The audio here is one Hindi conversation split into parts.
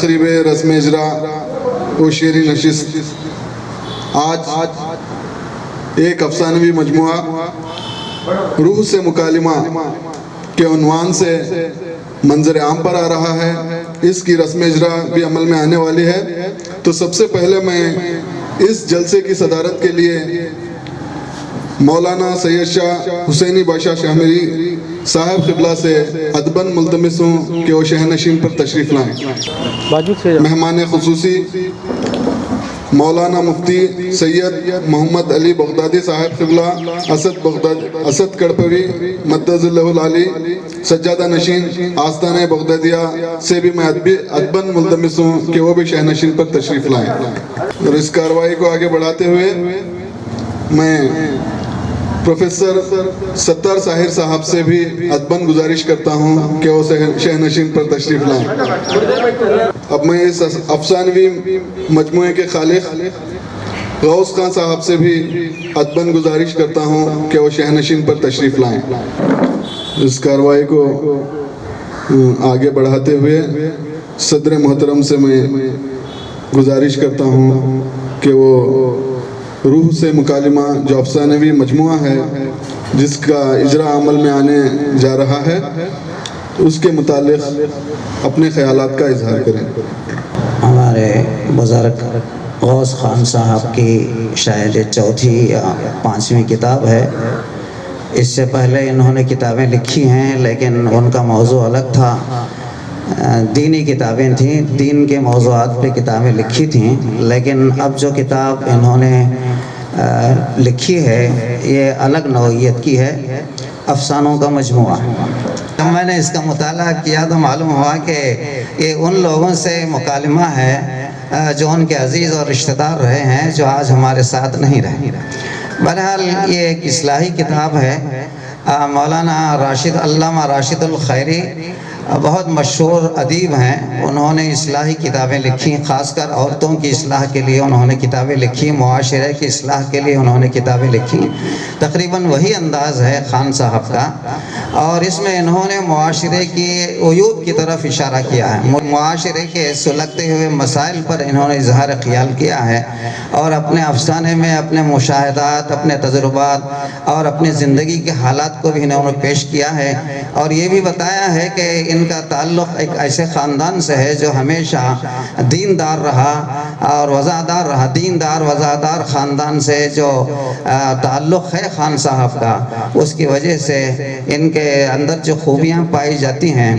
तकरीब रस्म इजरा व शेरी नशिस्त आज एक अफसानवी मजमुआ रूह से मुकालिमा के उन्वान से मंजर आम पर आ रहा है। इसकी रस्म इजरा भी अमल में आने वाली है। तो सबसे पहले मैं इस जलसे की सदारत के लिए मौलाना सैयद शाह हुसैनी बादशाह शामिरी साहब क़िबला से अदबन मुल्तमिस हूँ कि वो शहनशीन पर तशरीफ़ लाएँ। मेहमान खुसूसी मौलाना मुफ्ती सैयद मोहम्मद अली बगदादी साहब क़िबला असद कड़पवी मद्दज़ुल्लाहुल आली सज्जादा नशीन आस्ताना बगदादिया से भी मैं अदबन मुल्तमिस हूँ कि वो भी शहनशीन पर तशरीफ़ लाएँ। और इस कार्रवाई को आगे बढ़ाते हुए मैं प्रोफेसर सत्तार साहिर साहब से भी अदबन गुजारिश करता हूँ कि वो शहनशीन पर तशरीफ़ लाएँ। अब मैं इस अफसानवी मजमुए के खालिक गौस खान साहब से भी अदबन गुजारिश करता हूँ कि वो शहनशीन पर तशरीफ़ लाएँ। इस कार्रवाई को आगे बढ़ाते हुए सदर मोहतरम से मैं गुजारिश करता हूँ कि वो रूह से मुकालिमा जो अफसानवी मजमुआ है जिसका इजरा अमल में आने जा रहा है उसके मुतालिक अपने ख़यालात का इजहार करें। हमारे बुज़ुर्ग गौस खान साहब की शायद चौथी या पाँचवीं किताब है। इससे पहले इन्होंने किताबें लिखी हैं लेकिन उनका मौजू अलग था। दीनी किताबें थीं, दीन के मौज़ूआत पे किताबें लिखी थीं, लेकिन अब जो किताब इन्होंने लिखी है ये अलग नौइयत की है, अफसानों का मजमुआ। जब मैंने इसका मुताला किया तो मालूम हुआ कि ये उन लोगों से मुकालिमा है जो उनके अजीज़ और रिश्तेदार रहे हैं जो आज हमारे साथ नहीं रहे। बहरहाल ये एक इस्लाही किताब है। मौलाना राशिद अल्लामा राशिदुल खैरी बहुत मशहूर अदीब हैं। उन्होंने इस्लाही किताबें लिखी, ख़ासकर औरतों की इस्लाह के लिए उन्होंने किताबें लिखी, मुआशरे की इस्लाह के लिए उन्होंने किताबें लिखी। तकरीबन वही अंदाज़ है ख़ान साहब का, और इसमें इन्होंने मुआशरे की उयूब की तरफ इशारा किया है। मुआशरे के सुलगते हुए मसाइल पर इन्होंने इजहार ख़याल किया है और अपने अफसाने में अपने मुशाहदात, अपने तजुर्बात और अपनी ज़िंदगी के हालात को भी इन्होंने पेश किया है। और ये भी बताया है कि इनका ताल्लुक़ एक ऐसे ख़ानदान से है जो हमेशा दीनदार रहा और वज़ादार रहा। दीनदार वज़ादार ख़ानदान से जो ताल्लुक़ है ख़ान साहब का, उसकी वजह से इनके अंदर जो खूबियाँ पाई जाती हैं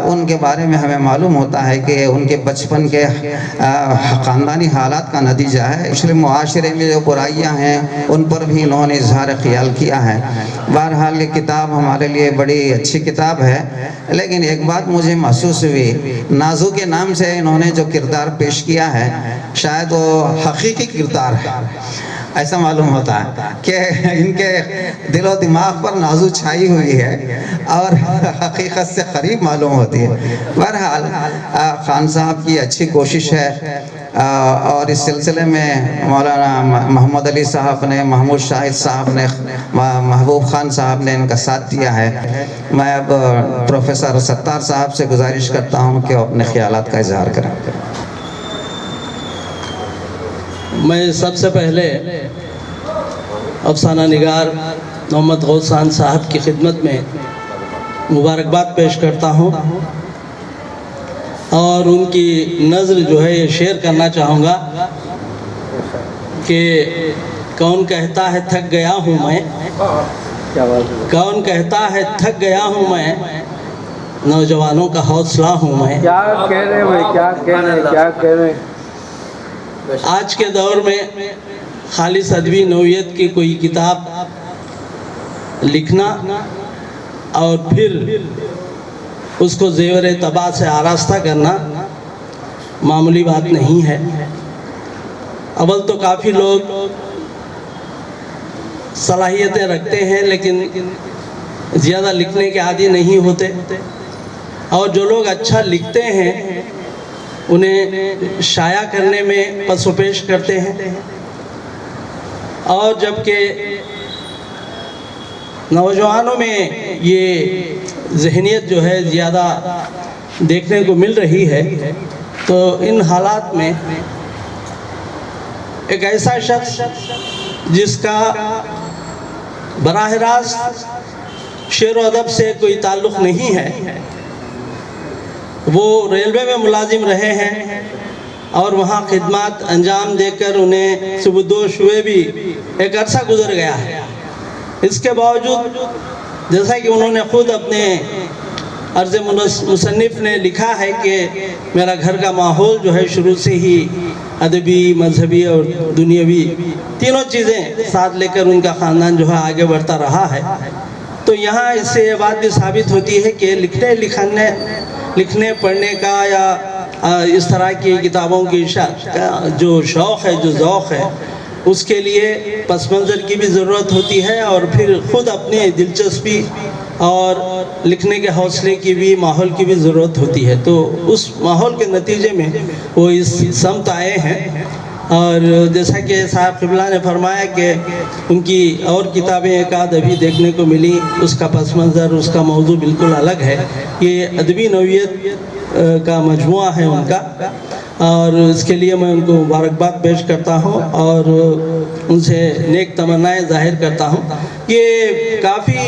उनके बारे में हमें मालूम होता है कि उनके बचपन के ख़ानदानी हालात का नतीजा है। इसलिए मुआशरे में जो बुराइयाँ हैं उन पर भी इन्होंने इजहार ख़याल किया है। बहरहाल ये किताब हमारे लिए बड़ी अच्छी किताब है, लेकिन एक बात मुझे महसूस हुई, नाजू के नाम से इन्होंने जो किरदार पेश किया है शायद वो हकीकी किरदार है, ऐसा मालूम होता है कि इनके दिलो दिमाग पर नाजू छाई हुई है और हकीकत से करीब मालूम होती है। बहरहाल ख़ान साहब की अच्छी कोशिश है और इस सिलसिले में मौलाना मोहम्मद अली साहब ने, महमूद शाहिद साहब ने, महबूब खान साहब ने इनका साथ दिया है। मैं अब प्रोफेसर सत्तार साहब से गुजारिश करता हूँ कि वो अपने ख़यालात का इजहार करें। मैं सबसे पहले अफसाना निगार मोहम्मद गौस खान साहब की खिदमत में मुबारकबाद पेश करता हूँ और उनकी नज़्र जो है ये शेयर करना चाहूँगा कि कौन कहता है थक गया हूँ मैं, कौन कहता है थक गया हूँ मैं, नौजवानों का हौसला हूँ मैं। क्या कह रहे हैं, क्या कह रहे हैं, क्या कह रहे हैं। आज के दौर में खालिस अदबी नौइयत की कोई किताब लिखना और फिर उसको ज़ेवर तबा से आरास्ता करना मामूली बात नहीं है। अव्वल तो काफ़ी लोग सलाहियतें रखते हैं लेकिन ज़्यादा लिखने के आदी नहीं होते, और जो लोग अच्छा लिखते हैं उन्हें शाया करने में पसोपेश करते हैं। और जबकि नौजवानों में ये जहनियत जो है ज़्यादा देखने को मिल रही है तो इन हालात में एक ऐसा शख्स जिसका बराह रास्त शेर व अदब से कोई ताल्लुक़ नहीं है, वो रेलवे में मुलाजिम रहे हैं और वहाँ खिदमत अंजाम देकर उन्हें सुबुदोश हुए भी एक अरसा गुजर गया है। इसके बावजूद जैसा कि उन्होंने ख़ुद अपने अर्ज़ मुसन्निफ़ ने लिखा है कि मेरा घर का माहौल जो है शुरू से ही अदबी, मजहबी और दुनियावी तीनों चीज़ें साथ लेकर उनका ख़ानदान जो है आगे बढ़ता रहा है। तो यहाँ इससे ये बात भी साबित होती है कि लिखने पढ़ने का या इस तरह की किताबों की जो शौक़ है, जो ज़ौक़ है, उसके लिए पस मंज़र की भी ज़रूरत होती है और फिर ख़ुद अपनी दिलचस्पी और लिखने के हौसले की भी, माहौल की भी ज़रूरत होती है। तो उस माहौल के नतीजे में वो इस समत आए हैं। और जैसा कि साहब क़िबला ने फरमाया कि उनकी और किताबें एक आध अभी देखने को मिली, उसका पस मंज़र, उसका मौजू बिल्कुल अलग है। ये अदबी नौइयत का मजमुआ है उनका, और इसके लिए मैं उनको मुबारकबाद पेश करता हूँ और उनसे नेक तमन्नाएं ज़ाहिर करता हूँ। ये काफ़ी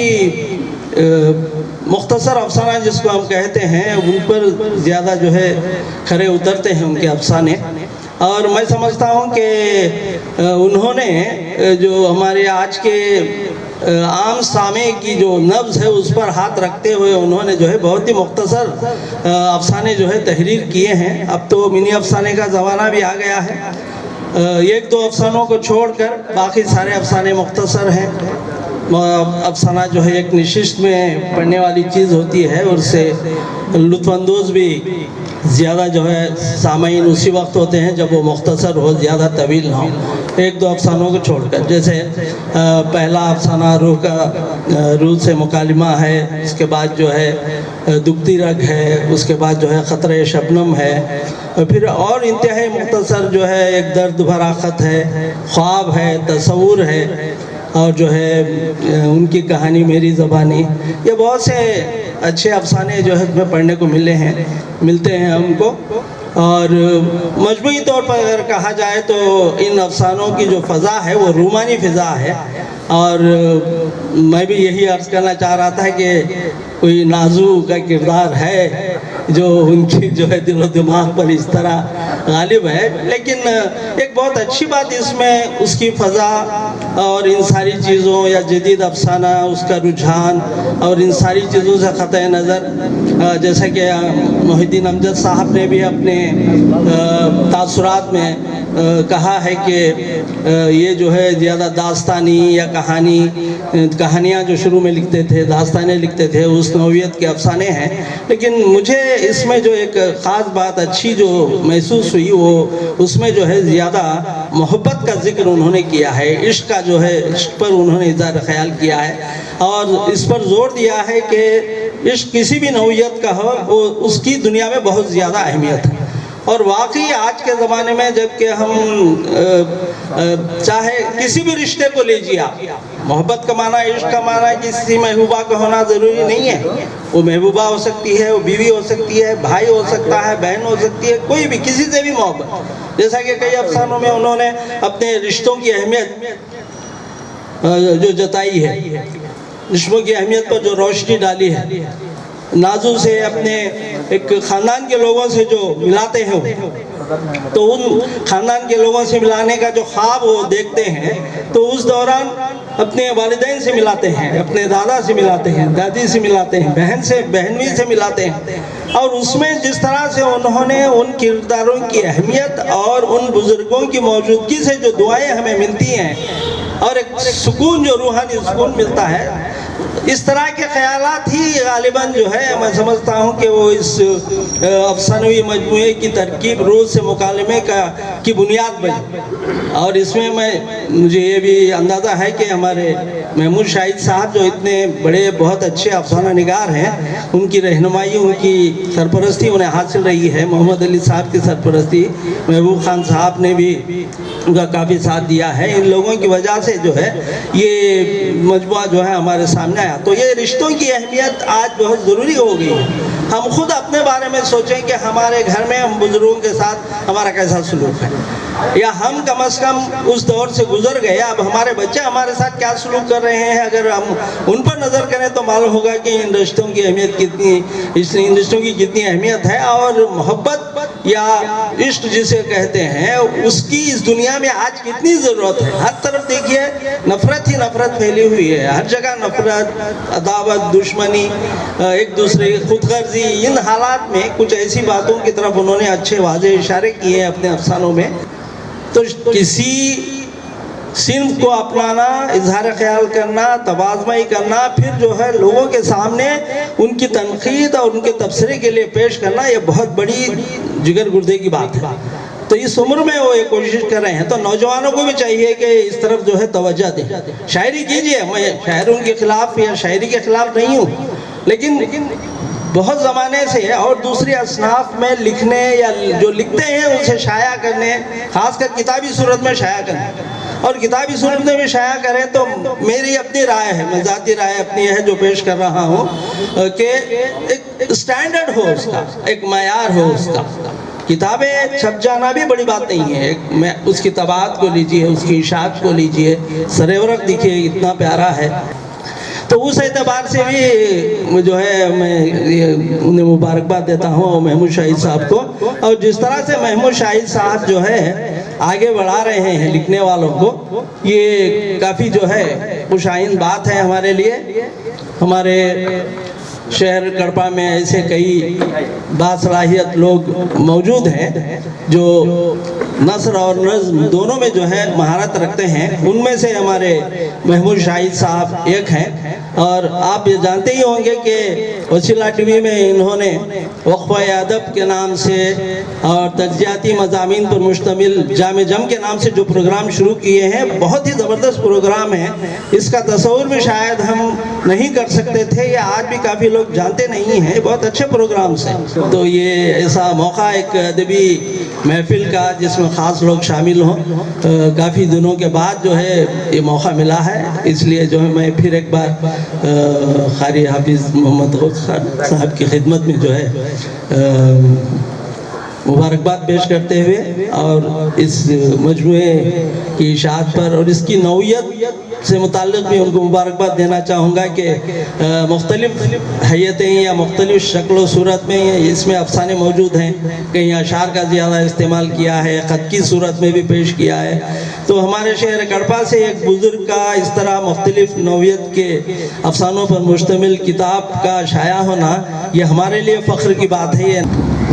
मुख्तसर अफसाना जिसको हम कहते हैं, उन पर ज़्यादा जो है खरे उतरते हैं उनके अफसाने। और मैं समझता हूँ कि उन्होंने जो हमारे आज के आम सामे की जो नब्ज़ है उस पर हाथ रखते हुए उन्होंने जो है बहुत ही मुख्तसर अफसाने जो है तहरीर किए हैं। अब तो मिनी अफसाने का ज़माना भी आ गया है। एक दो अफसानों को छोड़कर बाकी सारे अफसाने मुख्तसर हैं। अफसाना जो है एक निशिस्त में पढ़ने वाली चीज़ होती है और उससे लुत्फ़अंदोज़ भी ज़्यादा जो है सामाईन उसी वक्त होते हैं जब वो मुख्तसर हो, ज़्यादा तवील ना हो। एक दो अफसानों को छोड़कर, जैसे पहला अफसाना रूह से मुकालिमा है, उसके बाद जो है दुखती रग है, उसके बाद जो है ख़तरे शबनम है, और फिर और इंतहाई मुख्तसर जो है एक दर्द भरा ख़त है, ख्वाब है, तसव्वुर है, और जो है उनकी कहानी मेरी ज़बानी। ये बहुत से अच्छे अफसाने जो है उसमें पढ़ने को मिलते हैं हमको। और मजमूई तौर पर अगर कहा जाए तो इन अफसानों की जो फ़ज़ा है वो रूमानी फ़ज़ा है। और मैं भी यही अर्ज़ करना चाह रहा था कि कोई नाजू का किरदार है जो उनकी जो है दिलो दिमाग पर इस तरह गालिब है। लेकिन एक बहुत अच्छी बात इसमें उसकी फ़ज़ा और इन सारी चीज़ों या जदीद अफसाना, उसका रुझान और इन सारी चीज़ों से क़त्ए नज़र, जैसा कि मोहिद्दीन अमजद साहब ने भी अपने तासुरात में कहा है कि ये जो है ज़्यादा दास्तानी या कहानियाँ जो शुरू में लिखते थे, दास्तानें लिखते थे, उस नौइयत के अफसाने हैं। लेकिन मुझे इसमें जो एक ख़ास बात अच्छी जो महसूस हुई वो उसमें जो है ज़्यादा मोहब्बत का ज़िक्र उन्होंने किया है, इश्क़ का जो है, इश्क़ पर उन्होंने इज़हार ख़याल किया है और इस पर ज़ोर दिया है कि इश्क़ किसी भी नौइयत का हो, वो उसकी दुनिया में बहुत ज़्यादा अहमियत है। और वाकई आज के ज़माने में जबकि हम चाहे किसी भी रिश्ते को लीजिए आप, मोहब्बत का माना, इश्क़ का माना किसी महबूबा का होना ज़रूरी नहीं है। वो महबूबा हो सकती है, वो बीवी हो सकती है, भाई हो सकता है, बहन हो सकती है, कोई भी, किसी से भी मोहब्बत। जैसा कि कई अफसानों में उन्होंने अपने रिश्तों की अहमियत जो जताई है, रिश्तों की अहमियत पर जो रोशनी डाली है, नाजू से अपने एक ख़ानदान के लोगों से जो मिलाते हैं, तो उन ख़ानदान के लोगों से मिलाने का जो ख्वाब वो देखते हैं, तो उस दौरान अपने वालिदैन से मिलाते हैं, अपने दादा से मिलाते हैं, दादी से मिलाते हैं, बहनवी से मिलाते हैं। और उसमें जिस तरह से उन्होंने उन किरदारों की अहमियत और उन बुज़ुर्गों की मौजूदगी से जो दुआएं हमें मिलती हैं और एक सुकून, जो रूहानी सुकून मिलता है, इस तरह के ख़यालात ही गालिबन जो है मैं समझता हूँ कि वो इस अफसानवी मजमूए की तरकीब रूह से मुकालमे की बुनियाद बनी। और इसमें मुझे ये भी अंदाज़ा है कि हमारे महमूद शाहिद साहब जो इतने बड़े बहुत अच्छे अफसाना निगार हैं, उनकी रहनुमाई, उनकी सरपरस्ती उन्हें हासिल रही है। मोहम्मद अली साहब की सरपरस्ती, महबूब खान साहब ने भी उनका काफ़ी साथ दिया है। इन लोगों की वजह से जो है ये मजमुआ जो है हमारे सामने आया। तो ये रिश्तों की अहमियत आज बहुत ज़रूरी हो गई है। हम खुद अपने बारे में सोचें कि हमारे घर में हम बुजुर्गों के साथ हमारा कैसा सलूक है, या हम कम से कम उस दौर से गुजर गए, अब हमारे बच्चे हमारे साथ क्या सलूक कर रहे हैं। अगर हम उन पर नज़र करें तो मालूम होगा कि इन रिश्तों की अहमियत कितनी, इन रिश्तों की कितनी अहमियत है। और मोहब्बत या इश्क जिसे कहते हैं, उसकी इस दुनिया में आज कितनी ज़रूरत है। हर तरफ देखिए नफ़रत ही नफ़रत फैली हुई है, हर जगह नफ़रत, अदावत, दुश्मनी, एक दूसरे की खुदगर्जी। इन हालात में कुछ ऐसी बातों की तरफ उन्होंने अच्छे वाज़े इशारे किए हैं अपने अफसानों में। तो किसी सिर्फ को अपनाना, इजहार ख्याल करना, तवाज़ुई करना, फिर जो है लोगों के सामने उनकी तनकीद और उनके तबसरे के लिए पेश करना, ये बहुत बड़ी जिगर गुर्दे की बात है। तो इस उम्र में वो ये कोशिश कर रहे हैं, तो नौजवानों को भी चाहिए कि इस तरफ जो है तवज्जो दें। शायरी कीजिए, मैं शायरों के ख़िलाफ़ या शायरी के ख़िलाफ़ नहीं हूँ, लेकिन बहुत ज़माने से और दूसरी असनाफ में लिखने या जो लिखते हैं उसे शाया करने, ख़ासकर किताबी सूरत में शाया करने, और किताबी सूरत में भी शाया करें तो मेरी अपनी राय है, मैं ज़ाती राय अपनी है जो पेश कर रहा हूँ, कि एक स्टैंडर्ड हो उसका, एक मयार हो उसका। किताबें छप जाना भी बड़ी बात नहीं है, मैं उसकी तबात को लीजिए, उसकी इशात को लीजिए, सरेवरक देखिए कितना प्यारा है। तो उस एतबार से भी जो है मैं उन्हें मुबारकबाद देता हूँ महमूद शाहिद साहब को। और जिस तरह से महमूद शाहिद साहब जो है आगे बढ़ा रहे हैं लिखने वालों को, ये काफ़ी जो है खुशाइन बात है हमारे लिए। हमारे शहर कड़पा में ऐसे कई बासलाहियत लोग मौजूद हैं जो नस्र और नज़्म दोनों में जो है महारत रखते हैं। उनमें से हमारे महमूद शाहिद साहब एक हैं। और आप ये जानते ही होंगे कि वसीला टीवी में इन्होंने वक़्फ़े अदब के नाम से और तज्ज़ियाती मज़ामीन पर मुश्तमिल जामे जम के नाम से जो प्रोग्राम शुरू किए हैं, बहुत ही ज़बरदस्त प्रोग्राम है। इसका तस्वुर भी शायद हम नहीं कर सकते थे, या आज भी काफ़ी लोग जानते नहीं हैं। बहुत अच्छे प्रोग्राम्स हैं। तो ये ऐसा मौका एक अदबी महफिल का जिसमें ख़ास लोग शामिल हों, काफ़ी दिनों के बाद जो है ये मौका मिला है। इसलिए जो है मैं फिर एक बार क़ारी हाफिज़ मोहम्मद गौस खान साहब की खिदमत में जो है मुबारकबाद पेश करते हुए और इस मजमूए की इशाअत पर और इसकी नौइयत से मुताल्लिक़ भी उनको मुबारकबाद देना चाहूँगा कि मुख्तलिफ़ हैयतें या मुख्तलिफ़ शक्ल सूरत में इसमें अफसाने मौजूद हैं। कहीं अशार का ज़्यादा इस्तेमाल किया है, ख़त की सूरत में भी पेश किया है। तो हमारे शहर कड़पा से एक बुज़ुर्ग का इस तरह मुख्तलिफ़ नौइयत के अफसानों पर मुश्तमिल किताब का शाया होना, ये हमारे लिए फ़ख्र की बात है। ये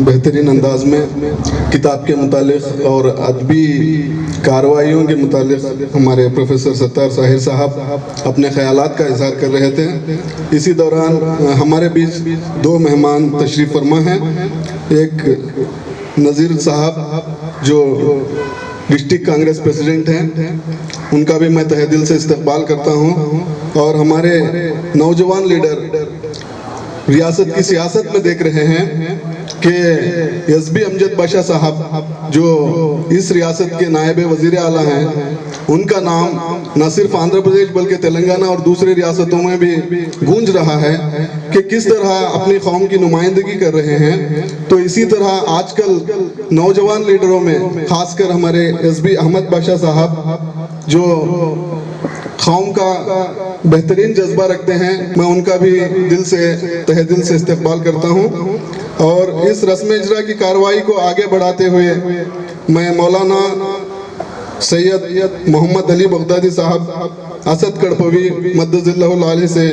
बेहतरीन अंदाज में किताब के मुतालिक और अदबी कार्रवाइयों के मुतालिक हमारे प्रोफेसर सत्तार साहिर साहब अपने ख़यालात का इज़हार कर रहे थे। इसी दौरान हमारे बीच दो मेहमान तशरीफ़ फरमा हैं। एक नज़ीर साहब जो डिस्ट्रिक्ट कांग्रेस प्रेसिडेंट हैं, उनका भी मैं तहे दिल से इस्तकबाल करता हूँ। और हमारे नौजवान लीडर रियासत की सियासत में देख रहे हैं कि एसबी अमजद बाशा साहब जो इस रियासत के नायब वज़ीर आला हैं, उनका नाम न सिर्फ आंध्र प्रदेश बल्कि तेलंगाना और दूसरे रियासतों में भी गूंज रहा है कि किस तरह अपनी कौम की नुमाइंदगी कर रहे हैं। तो इसी तरह आजकल नौजवान लीडरों में खासकर हमारे एसबी अहमद बाशा साहब जो कौम का बेहतरीन जज्बा रखते हैं, मैं उनका भी दिल से तहे दिल से इस्तकबाल करता हूँ। और इस रस्म इजरा की कार्रवाई को आगे बढ़ाते हुए मैं मौलाना सैयद मोहम्मद अली बगदादी साहब असद कड़पवी मद्दजिल्लाहुल आली से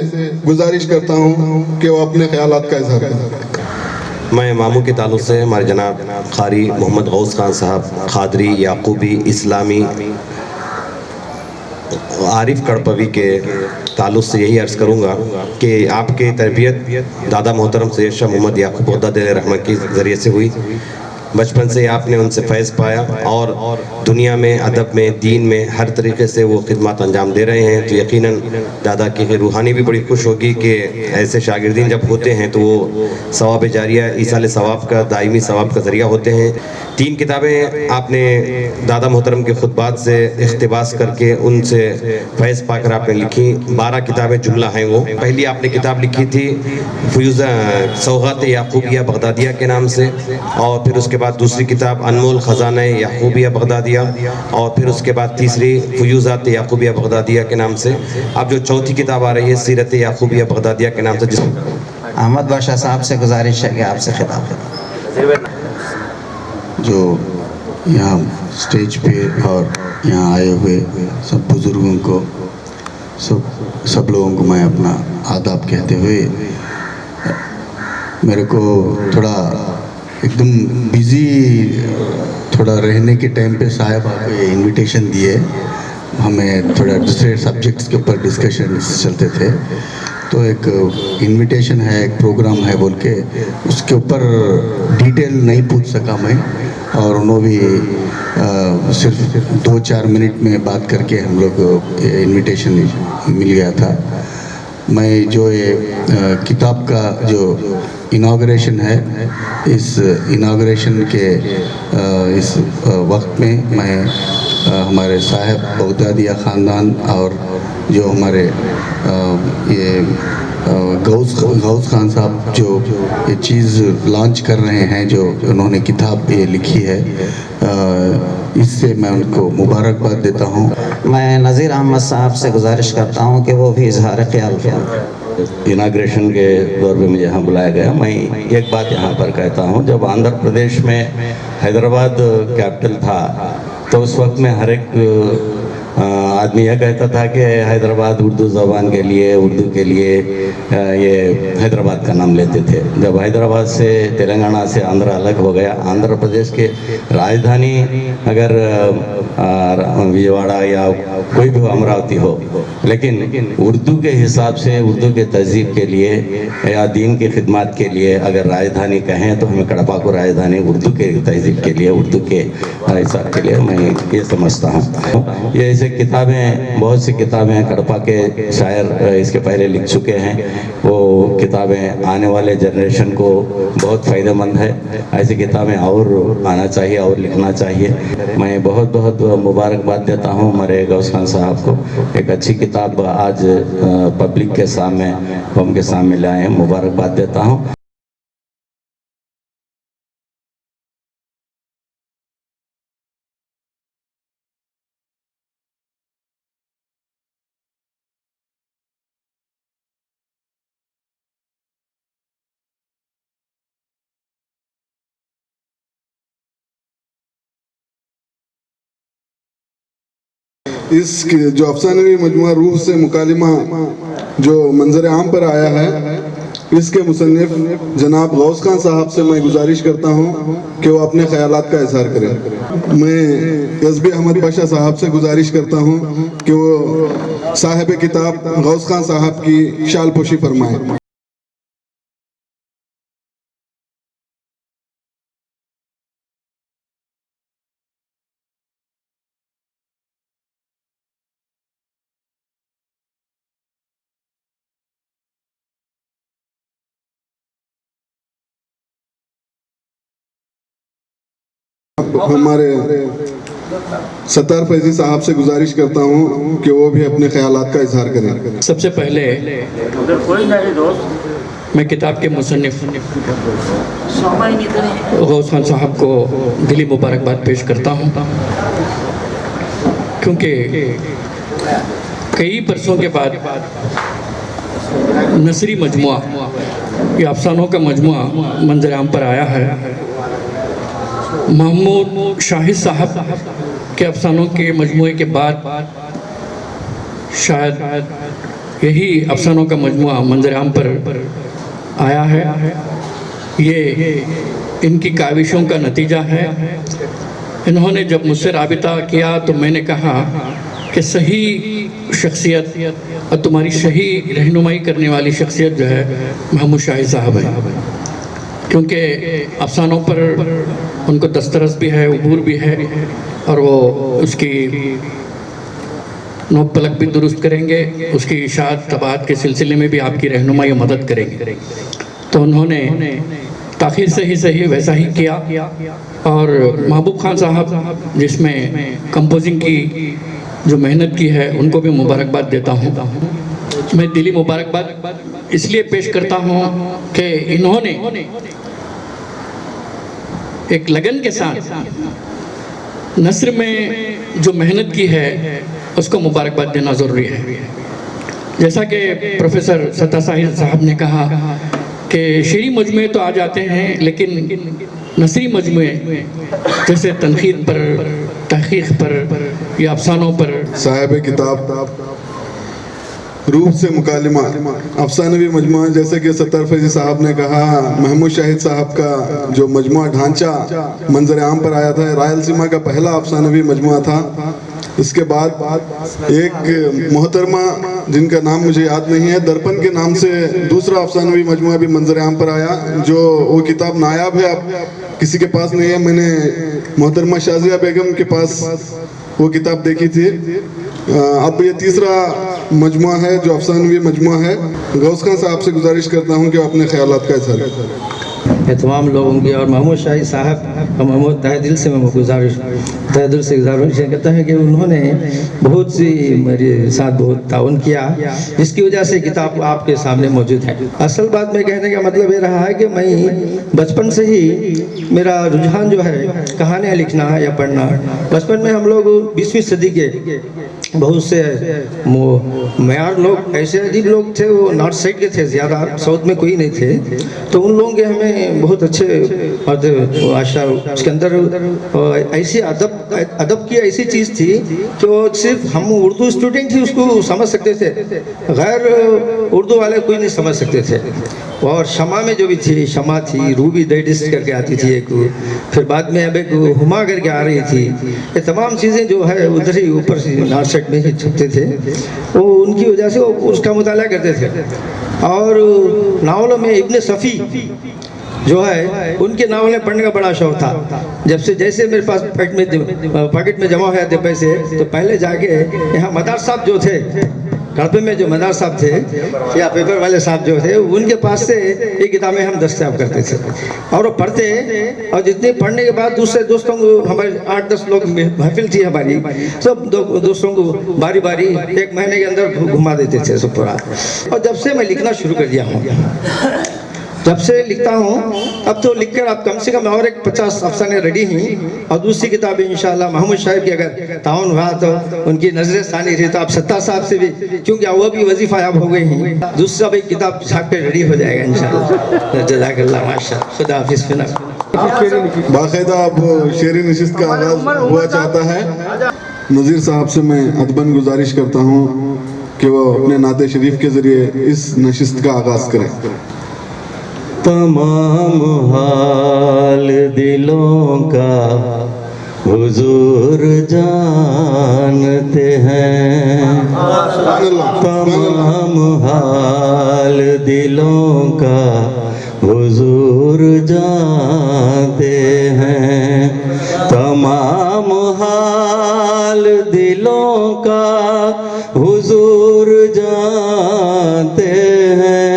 गुजारिश करता हूँ कि वो अपने ख्यालात का इजहार करें। मैं मामू के ताल्लुक़ से हमारे जनाब क़ारी मोहम्मद गौस खान साहब क़ादरी याक़ूबी इस्लामी आरिफ कड़पवी के ताल्लुक़ से यही अर्ज़ करूँगा कि आपके तरबियत दादा मोहतरम सैयद शाह मोहम्मद याक़ूब बगदादी रहमत के ज़रिए से हुई। बचपन से आपने उनसे फैज़ पाया और दुनिया में, अदब में, दीन में हर तरीके से वो खिदमत अंजाम दे रहे हैं, तो यकीनन दादा की रूहानी भी बड़ी खुश होगी कि ऐसे शागिर्दीन जब होते हैं तो वो सवाब जारिया, ईसाल सवाब का, दायमी सवाब का ज़रिया होते हैं। 3 किताबें आपने दादा मोहतरम के खुतबात से इख्तिबास करके उनसे फैज़ पाकर आपने लिखी। 12 किताबें जुमला हैं वो। पहली आपने किताब लिखी थी फ़यूज़ा सौगात याकूबिया बगदादिया के नाम से, और फिर उसके बाद दूसरी किताब अनमोल ख़ज़ाना याकूबिया बगदादिया, और फिर उसके बाद तीसरी फ़यूज़ात याकूबिया बगदादिया के नाम से। अब जो चौथी किताब आ रही है सीरत याकूबिया बगदादिया के नाम से, जिस अहमद बादशाह साहब से गुजारिश है कि आपसे खिताब करें। जो यहाँ स्टेज पे और यहाँ आए हुए सब बुज़ुर्गों को, सब लोगों को मैं अपना आदाब कहते हुए, मेरे को थोड़ा एकदम बिज़ी थोड़ा रहने के टाइम पे साहब आपको ये इनविटेशन दिए, हमें थोड़ा दूसरे सब्जेक्ट्स के ऊपर डिस्कशन चलते थे, तो एक इनविटेशन है, एक प्रोग्राम है बोल के उसके ऊपर डिटेल नहीं पूछ सका मैं, और उन्होंने भी सिर्फ 2-4 मिनट में बात करके हम लोग इनविटेशन मिल गया था। मैं जो ये किताब का जो इनाग्रेशन है, इस इनाग्रेशन के इस वक्त में मैं हमारे साहब बगदादिया ख़ानदान और जो हमारे ये गौस खान साहब जो ये चीज़ लॉन्च कर रहे हैं, जो उन्होंने किताब ये लिखी है, इससे मैं उनको मुबारकबाद देता हूँ। मैं नज़ीर अहमद साहब से गुजारिश करता हूँ कि वो भी इजहार ख्याल करें। इनाग्रेशन के दौर पे मुझे यहाँ बुलाया गया। मैं एक बात यहाँ पर कहता हूँ, जब आंध्र प्रदेश में हैदराबाद कैपिटल था तो उस वक्त में हर एक आदमी यह कहता था कि हैदराबाद उर्दू ज़बान के लिए, उर्दू के लिए ये हैदराबाद का नाम लेते थे। जब हैदराबाद से, तेलंगाना से आंध्र अलग हो गया, आंध्र प्रदेश के राजधानी अगर विजयवाड़ा या कोई भी अमरावती हो, लेकिन उर्दू के हिसाब से, उर्दू के तहज़ीब के लिए या दीन की खिदमत के लिए अगर राजधानी कहें तो हमें कड़पा को राजधानी उर्दू के तहज़ीब के लिए, उर्दू के हिसाब के लिए मैं ये समझता हूँ। ये ऐसे किताबें, बहुत सी किताबें कड़पा के शायर इसके पहले लिख चुके हैं, वो किताबें आने वाले जनरेशन को बहुत फ़ायदेमंद है। ऐसी किताबें और आना चाहिए और लिखना चाहिए। मैं बहुत बहुत मुबारकबाद देता हूँ हमारे गौस खान साहब को, एक अच्छी किताब आज पब्लिक के सामने, कौम के सामने लाए हैं, मुबारकबाद देता हूँ। इस जो अफसानवी मजमुआ रूह से मुकालिमा जो मंजर आम पर आया है, इसके मुसन्निफ जनाब गौस खान साहब से मैं गुजारिश करता हूँ कि वो अपने ख्यालात का इजहार करें। मैं एसबी अहमद बादशाह साहब से गुजारिश करता हूँ कि वो साहिब किताब गौस खान साहब की शाल पोशी फरमाएं। हमारे सत्तार फैजी साहब से गुजारिश करता हूँ कि वो भी अपने ख्यालात का इजहार करें। सबसे पहले मैं किताब के मुसन्निफ गौस खान साहब को दिली मुबारकबाद पेश करता हूँ, क्योंकि कई बरसों के बाद नसरी मजमुआ, ये अफसानों का मजमुआ मंजर आम पर आया है। महमूद शाहिद साहब के अफसानों के मजमुए के बाद शायद यही अफसानों का मजमुआ मंजर आम पर आया है। ये इनकी काविशों का नतीजा है। इन्होंने जब मुझसे राबिता किया तो मैंने कहा कि सही शख्सियत और तुम्हारी सही रहनुमाई करने वाली शख्सियत जो है महमूद शाहिद साहब है, क्योंकि अफसानों पर उनको दस्तरस भी है, उबूर भी है, और वो उसकी नोक पलक भी दुरुस्त करेंगे, उसकी इशाअत तबाअत के सिलसिले में भी आपकी रहनुमाई और मदद करेंगे। तो उन्होंने ताख़ीर से ही सही वैसा ही किया। और महबूब खान साहब जिसमें कंपोजिंग की जो मेहनत की है उनको भी मुबारकबाद देता हूँ। मैं दिली मुबारकबाद इसलिए पेश करता हूँ कि इन्होंने एक लगन के साथ नस्र में जो मेहनत की है उसको मुबारकबाद देना ज़रूरी है। जैसा कि प्रोफेसर सत्ता साहब ने कहा कि शेरी मजमूए तो आ जाते हैं, लेकिन नसरी मजमूए जैसे तनकीद पर, तहकीक पर या अफसानों पर, साहिब किताब रूह से मुकालिमा अफसानवी मजमुआ, जैसे कि सत्तार फैजी साहब ने कहा, महमूद शाहिद साहब का जो मजमुआ ढांचा मंजर आम पर आया था, रायलसीमा का पहला अफसानवी मजमुआ था। इसके बाद एक मोहतरमा जिनका नाम मुझे याद नहीं है, दर्पण के नाम से दूसरा अफसानवी मजमुआ भी मंजर आम पर आया, जो वो किताब नायाब है, अब किसी के पास नहीं है। मैंने मोहतरमा शाजिया बेगम के पास वो किताब देखी थी। अब ये तीसरा मजमुआ है जो अफसानवी मजमुआ है। गौस खान साहब से गुजारिश करता हूँ कि अपने ख्यालात का इज़हार करें। तमाम लोगों की और महमूद शाही साहब और महमूद तहे दिल से मैं गुजारिश करता है कि उन्होंने बहुत सी मेरे साथ बहुत ताउन किया, जिसकी वजह से किताब आपके सामने मौजूद है। असल बात में कहने का मतलब ये रहा है कि मैं बचपन से ही मेरा रुझान जो है कहानियाँ लिखना या पढ़ना। बचपन में हम लोग 20वीं सदी के बहुत से मयार लोग, ऐसे अजीब लोग थे, वो नॉर्थ साइड के थे, ज़्यादा साउथ में कोई नहीं थे, तो उन लोगों के हमें बहुत अच्छे आशा, उसके अंदर ऐसी अदब की ऐसी चीज़ थी कि वो सिर्फ हम उर्दू स्टूडेंट ही उसको समझ सकते थे, गैर उर्दू वाले कोई नहीं समझ सकते थे। और शमा में जो भी थी, शमा थी, रूबी दैडिस करके आती थी एक, फिर बाद में अब एक हुमा करके आ रही थी, ये तमाम चीज़ें जो है उधर ही ऊपर से नॉर्थ साइड में ही छपते थे, वो उनकी वजह से वो उसका मुताला करते थे। और नावलों में इब्न सफ़ी जो है उनके नावलें पढ़ने का बड़ा शौक था। जब से जैसे मेरे पास पॉकेट में जमा हुए थे पैसे, तो पहले जाके यहाँ मदार साहब जो थे कड़पे में, जो मदार साहब थे या पेपर वाले साहब जो थे, उनके पास से ये किताबें हम दस्तयाब करते थे और वो पढ़ते। और जितने पढ़ने के बाद दूसरे दोस्तों को, हमारे 8-10 लोग महफिल थी हमारी, सब दोस्तों को बारी बारी 1 महीने के अंदर घुमा देते थे सब पूरा। और जब से मैं लिखना शुरू कर दिया हूँ, जब से लिखता हूँ, अब तो लिखकर अब कम से कम और एक 50 अफसाने रेडी हैं। और दूसरी किताबें इंशाल्लाह महमूद साहब की अगर ताउन हुआ तो उनकी नजर सानी रही तो आप सत्ता साहब से भी, क्योंकि वो भी वजीफा याब हो गए हैं, दूसरा भी किताब छाप के रेडी हो जाएगा इंशाल्लाह। जज़ाकल्लाह, माशाअल्लाह, खुदा हाफिज़। बाकायदा अब शेरी नशिस्त का आगाज हुआ चाहता है। नज़ीर साहब से मैं अदबन गुजारिश करता हूँ कि वो अपने नाते शरीफ के ज़रिए इस नशिस्त का आगाज़ करें। तमाम हाल दिलों का हुजूर जानते हैं, तमाम हाल दिलों का हुजूर जानते हैं, तमाम हाल दिलों का हुजूर जानते हैं,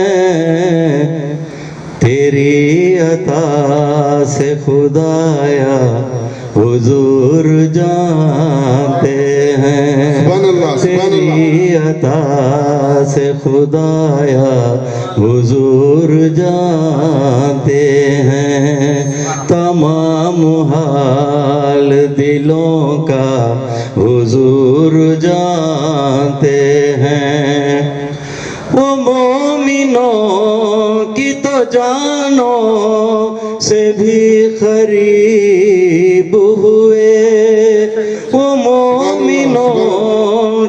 तेरी अता से खुदाया हुजूर जानते हैं, तेरी अता से खुदाया हुजूर जानते हैं, तमाम हाल दिलों का हुजूर जानते हैं। वो मोमिनों की तो जानों से भी करीब हुए, वो मोमिनों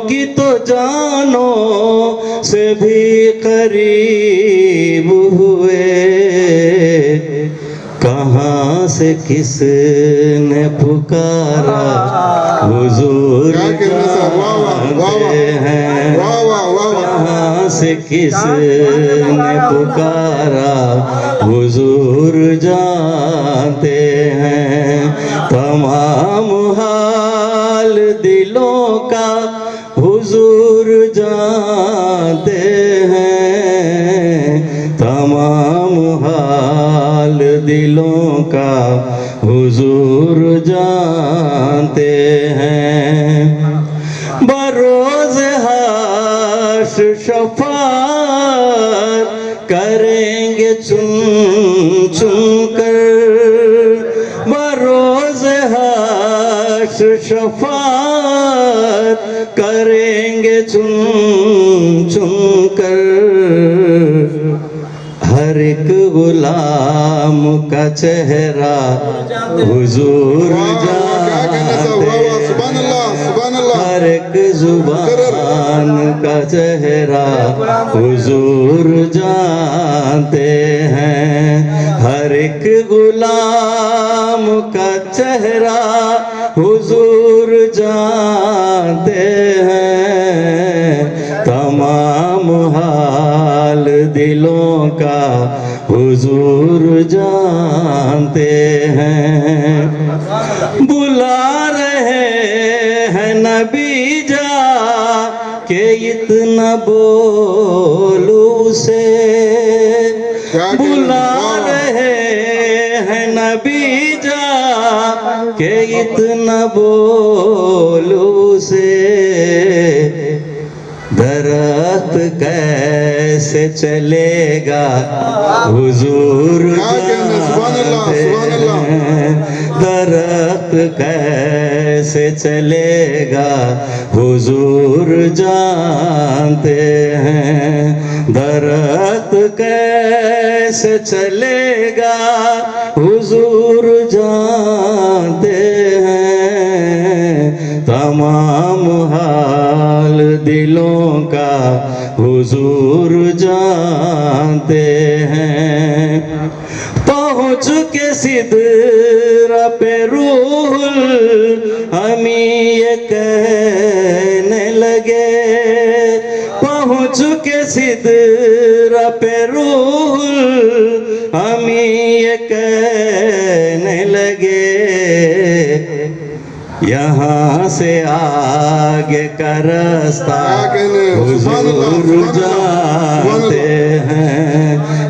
की तो जानों से भी करीब हुए, कहाँ से किसने पुकारा हुजूर जानते हैं, कहाँ से किसने पुकारा हुजूर दिलों का हुजूर जानते हैं, तमाम हाल दिलों का हुजूर जानते हैं। बरोज़ हाशर शफ़ाअत करेंगे चुन चुन कर, बरोज़ हाशर शफ़ाअत करेंगे चुन चुन कर। हर एक गुलाम का चेहरा हुजूर जानते हैं, हर एक जुबान का चेहरा हुजूर जानते हैं, हर एक गुलाम का चेहरा हुजूर जानते हैं, तमाम हाल दिलों का हुजूर जानते हैं। बुला रहे हैं नबी जा के इतना बोलूं से, बुला रहे हैं नबी जा के इतना बोलूं से। दरख्त कैसे चलेगा हुजूर जानते हैं, दरख्त कैसे चलेगा हुजूर जानते हैं, दरख्त कैसे चलेगा हुजूर जानते हैं, तमाम हाल दिलों का हुजूर जानते हैं। पहुँच के सिदरा पे रूहुल अमी ये कहने लगे, पहुँच के सिदरा पे रूहुल अमी ये कहने लगे, यहाँ से आगे का रास्ता हुजूर जानते हैं,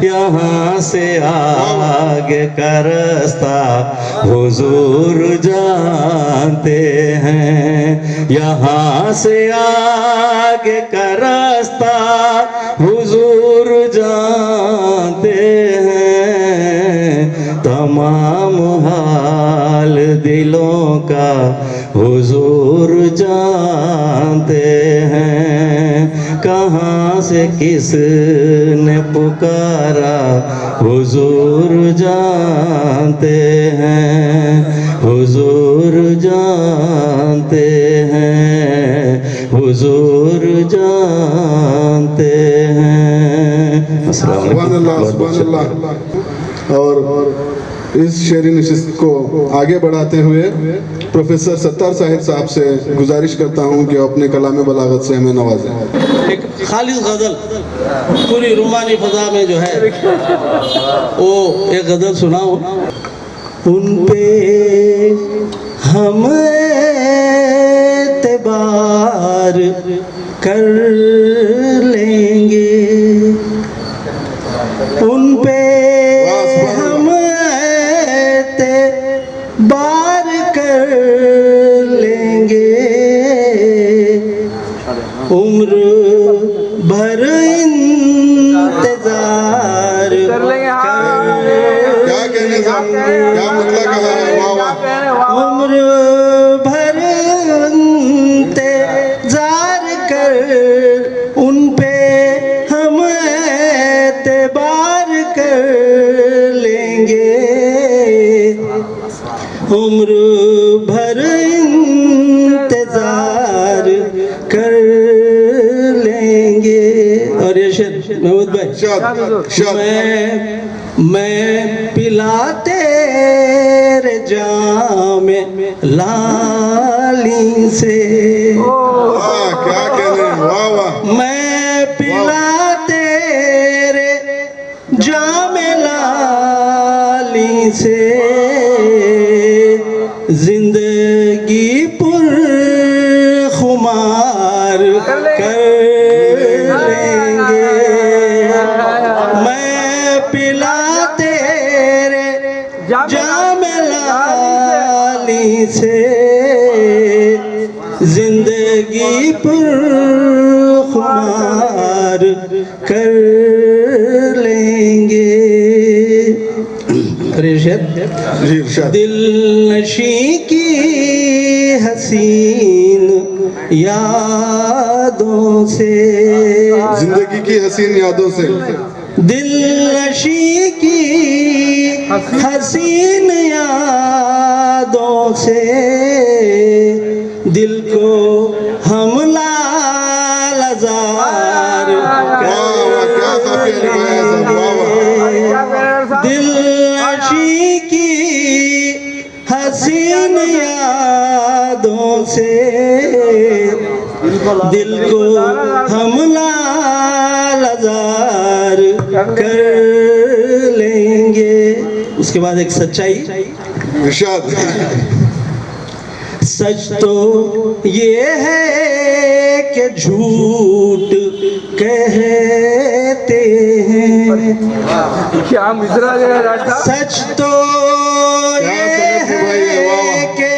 यहाँ से आगे का रास्ता हुजूर जानते हैं, यहाँ से आगे का रास्ता हुजूर जानते हैं, तमाम हाल दिलों का हुजूर जानते हैं। कहाँ से किसने पुकारा हुजूर जानते हैं, हुजूर जानते हैं, हुजूर जानते हैं। अस्सलाम वालेकुम। और इस शेरी नशिस्त को आगे बढ़ाते हुए प्रोफेसर सत्तार साहिब साहब से गुजारिश करता हूं कि अपने कलाम बलागत से हमें नवाजें। एक खालिस गज़ल पूरी रूमानी फ़ज़ा में जो है वो एक गज़ल सुनाओ। उन पे हम एतबार कर लेंगे, उन पे बार कर लेंगे, उम्र भर इंतजार कर लेंगे। क्या कहने क्या मतलब कहा है? वाह वाह। उम्र भर इंतजार कर उन पे हम एतबार कर लेंगे, उम्र भर इंतजार कर लेंगे। और ये शेर महमूद भाई, मैं पिला तेरे जामे लाली से, क्या कहने, वाह वाह। मैं पिला तेरे जामे लाली से, जिंदगी पुर कर लेंगे। मैं पिला तेरे जाम लाली से जिंदगी पर खुमार कर लेंगे। जी इरशाद। दिल नशी की हसीन यादों से, जिंदगी की हसीन यादों से, दिल नशी की हसीन यादों से दिल को हम लालजार वाह वाह, क्या काफिया लिखा है सब, वाह वाह। दिल नशी की हसीन यादों से दिल को हम लालजार कर लेंगे। उसके बाद एक सच्चाई, इरशाद। सच तो ये है कि झूठ कहते हैं, क्या मिश्रा है राजा। सच तो ये है कि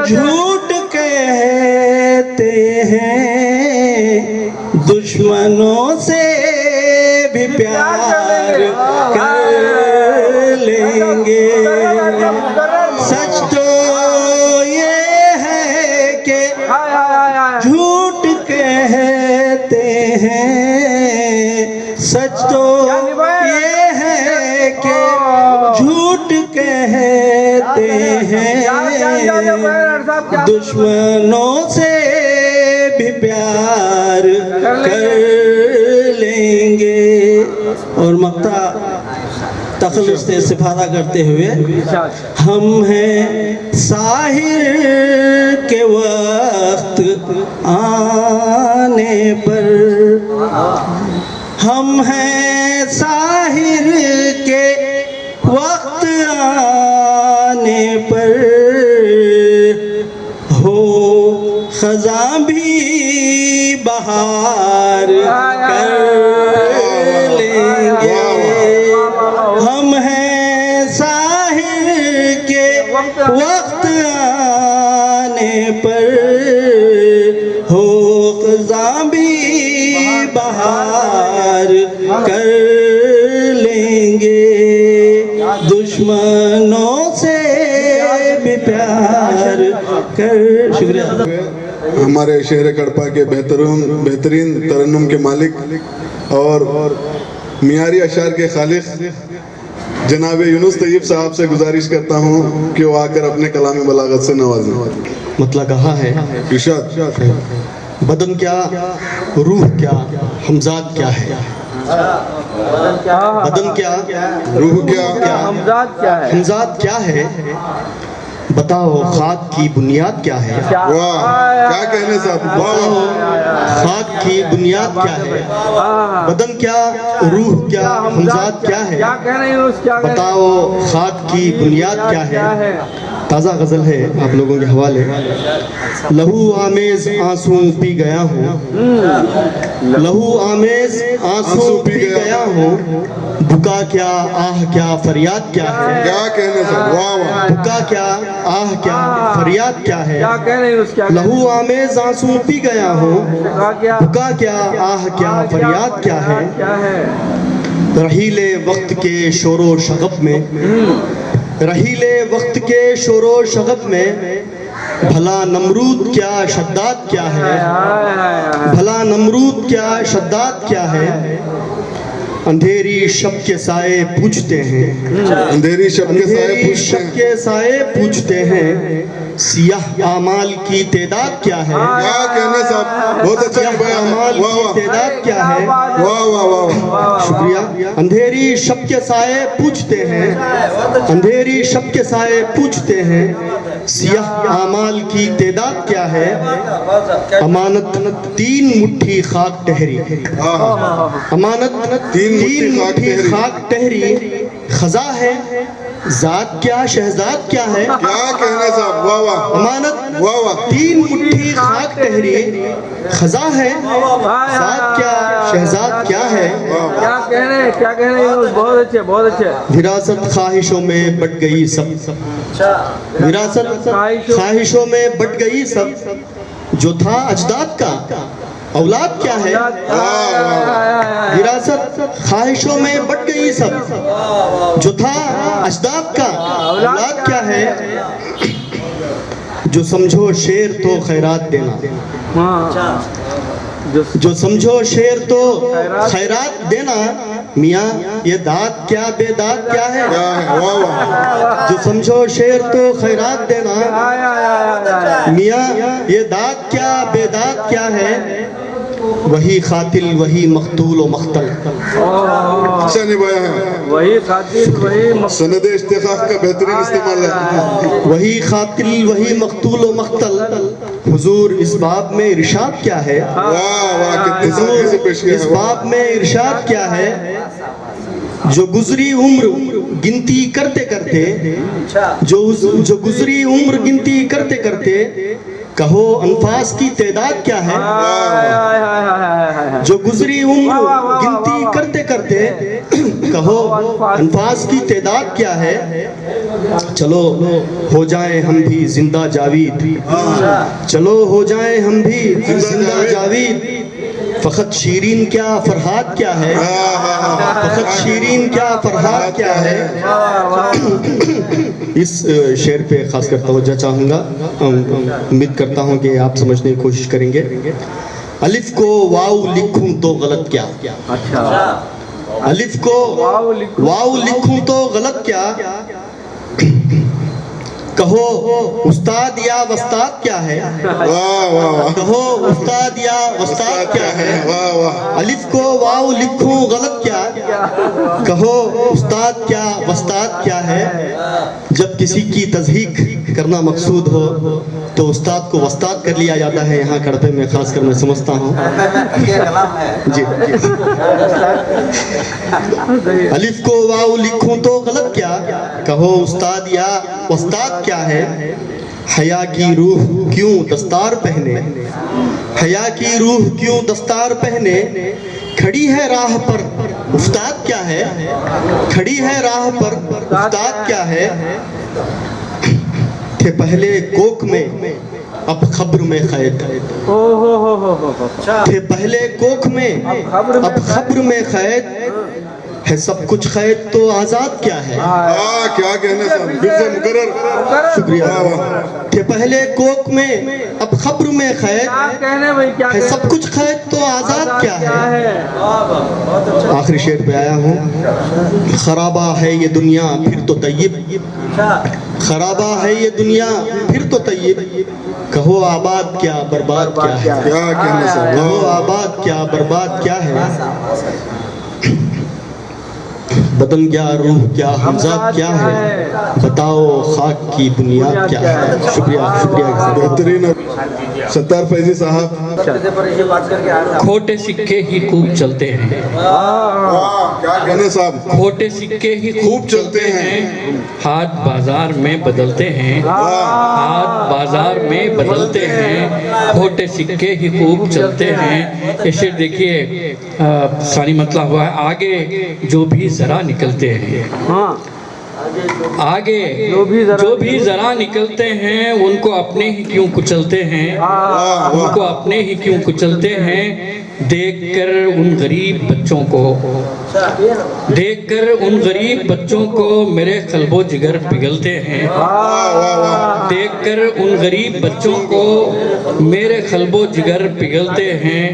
झूठ कहते हैं, दुश्मनों से भी प्यार कर लेंगे। सच तो ये है कि झूठ कहते हैं, सच तो ये है कि झूठ कहते हैं, दुश्मनों से भी प्यार कर लेंगे। और मक्ता तखल्लुस से इस्तिफादा करते हुए, हम हैं साहिर के वक्त आने पर, हम हैं साहिर के वक्त आने पर, हो खज़ां भी बहार कर लेंगे। हम हैं साहिर के वक्त आने पर, हो खज़ां भी बहार कर लेंगे, दुश्मनों से भी प्यार कर। शुक्रिया। हमारे शहर कड़पा के बेहतरीन तरन्नुम के मालिक और मियारी अशार के खालिक जनाब यूनुस तैयब साहब से गुजारिश करता हूँ कि वो आकर अपने कलाम बलागत से नवाजें। मतलब कहा है इरशाद। बदन क्या, रूह क्या, हमजाद क्या है। बदन क्या, रूह क्या, हमजाद क्या है। बताओ खाक की बुनियाद क्या है। वाह क्या कहने साहब, वाह। खाक की बुनियाद क्या है। बदन क्या, रूह क्या, हमजाद क्या है। बताओ खाक की बुनियाद क्या है। ताज़ा गज़ल है आप लोगों के हवाले। लहू आमेज आंसू पी गया हूँ, लहू आमेज आंसू पी गया हूँ, बुका क्या, आह क्या, फरियाद क्या है। क्या कहने साहब, वाह वाह। बुका क्या, आह क्या, फरियाद क्या है। लहू आमेज आंसू पी गया हूँ, बुका क्या, आह क्या, फरियाद क्या है। रहीले वक्त के शोरो शगब में, रहीले वक्त के शोरो शगब में, भला नमरूद क्या, शद्दाद क्या है। भला नमरूद क्या, शद्दाद क्या है। अंधेरी शब के साए पूछते हैं, अंधेरी शब के साए पूछते हैं, सियाह आमाल की तादाद क्या है। क्या कहने साहब, बहुत अच्छा आमाल की तादाद क्या है। वाह वाह वाह। शुक्रिया। अंधेरी शब के साए पूछते हैं, अंधेरी शब के साए पूछते हैं, सियाह आमाल की तादाद क्या है। अमानत तीन मुट्ठी खाक ठहरी, अमानत तीन मुट्ठी खाक ठहरी, खजा है जात क्या शहजाद क्या है, क्या कहने साहब, वाह वाह अमानत वाह वाह। 3 मुट्ठी खाक ठहरी खजा है, जात क्या शहजाद क्या है। क्या कह रहे हैं, बहुत अच्छे बहुत अच्छे। विरासत ख्वाहिशों में बट गई सब, विरासत ख्वाहिशों में बट गई सब, जो था अजदाद का औलाद क्या है। विरासत ख्वाहिशों में बट गई सब, जो था अजदाद का औलाद क्या है। जो समझो शेर तो खैरात देना, जो समझो शेर तो खैरात देना, मियाँ ये दात क्या बेदात क्या है। वाह वाह। जो समझो शेर तो खैरात देना, मियाँ ये दात क्या बेदात क्या है। वही खातिल वही मख्तूल व मख्तल। अच्छा निभाया है, वही खातिल वही सनद इश्तिकाक का बेहतरीन इस्तेमाल है। वही खातिल वही मख्तूल व मख्तल। हुजूर इस बाब में इरशाद क्या है। वाह वाह, कितनी सादगी से पेश किया इस है। बाब में इरशाद क्या है। जो गुजरी उम्र गिनती करते करते, जो गुजरी उम्र गिनती करते करते, कहो अनफास की तादाद क्या है। जो गुजरी उम्र गिनती करते करते, कहो अनफास की तादाद क्या है। चलो हो जाएं हम भी जिंदा जावीद, चलो हो जाएं हम भी जिंदा जावीद। फ़कत शीरीन क्या फरहाद क्या है, फ़कत शीरीन क्या फरहाद क्या है। इस शेर पे खास कर तवज्जो चाहूँगा, उम्मीद करता हूँ कि आप समझने की कोशिश करेंगे। अलिफ को वाव लिखूं तो गलत क्या। अच्छा, अलिफ को वाव लिखूं तो गलत क्या। कहो उस्ताद या वस्ताद क्या है। वाह वाह वाह। कहो उस्ताद या वस्ताद क्या है। वाह वाह। अलिफ को वाव लिखूं गलत क्या, कहो उस्ताद क्या वस्ताद क्या है। जब किसी की तज़हीक करना मकसूद हो तो उस्ताद को वस्ताद कर लिया जाता है। यहाँ कड़पे में खास कर मैं समझता हूँ जी। अलिफ को वाव लिखूं तो गलत क्या, कहो उस्ताद या वस्ताद क्या है। हया की रूह क्यों दस्तार पहने, हया की रूह क्यों दस्तार पहने। खड़ी है राह पर उस्ताद क्या है, खड़ी है राह पर उस्ताद क्या है। थे पहले कोक में अब खब्र में कैद, थे पहले कोक में अब खब्र में कैद है। सब कुछ कैद तो आजाद क्या है। क्या कहने साहब, फिर से मुकर्रर। शुक्रिया। थे पहले कोक में अब खब्र में कैद है। सब कुछ कैद तो आजाद क्या है। आखिरी शेर पे आया हूँ। खराबा है ये दुनिया फिर तो तय्यब, खराबा है ये दुनिया फिर तो तय्यब। कहो आबाद क्या बर्बाद क्या है। क्या कहने साहब, कहो आबाद क्या बर्बाद क्या है। बदन क्या रूह क्या हमजाद क्या है। बताओ खाक की बुनियाद क्या है। शुक्रिया शुक्रिया। बेहतरीन। सत्तार फैजी साहब, खोटे सिक्के ही खूब चलते हैं, क्या कहने साहब, खोटे सिक्के ही खूब चलते हैं। हाथ बाजार में बदलते हैं, हाथ बाजार में बदलते हैं। खोटे सिक्के ही खूब चलते हैं। ये शेर देखिए, सानी मतलब हुआ है आगे जो भी जरा निकलते हैं, आगे जो भी जरा निकलते हैं उनको अपने ही क्यों कुचलते हैं, उनको अपने ही क्यों कुचलते हैं। देखकर उन गरीब बच्चों को, देखकर उन गरीब बच्चों को मेरे कल्बो जिगर पिघलते हैं। देखकर उन गरीब बच्चों को मेरे कल्बो जिगर पिघलते हैं।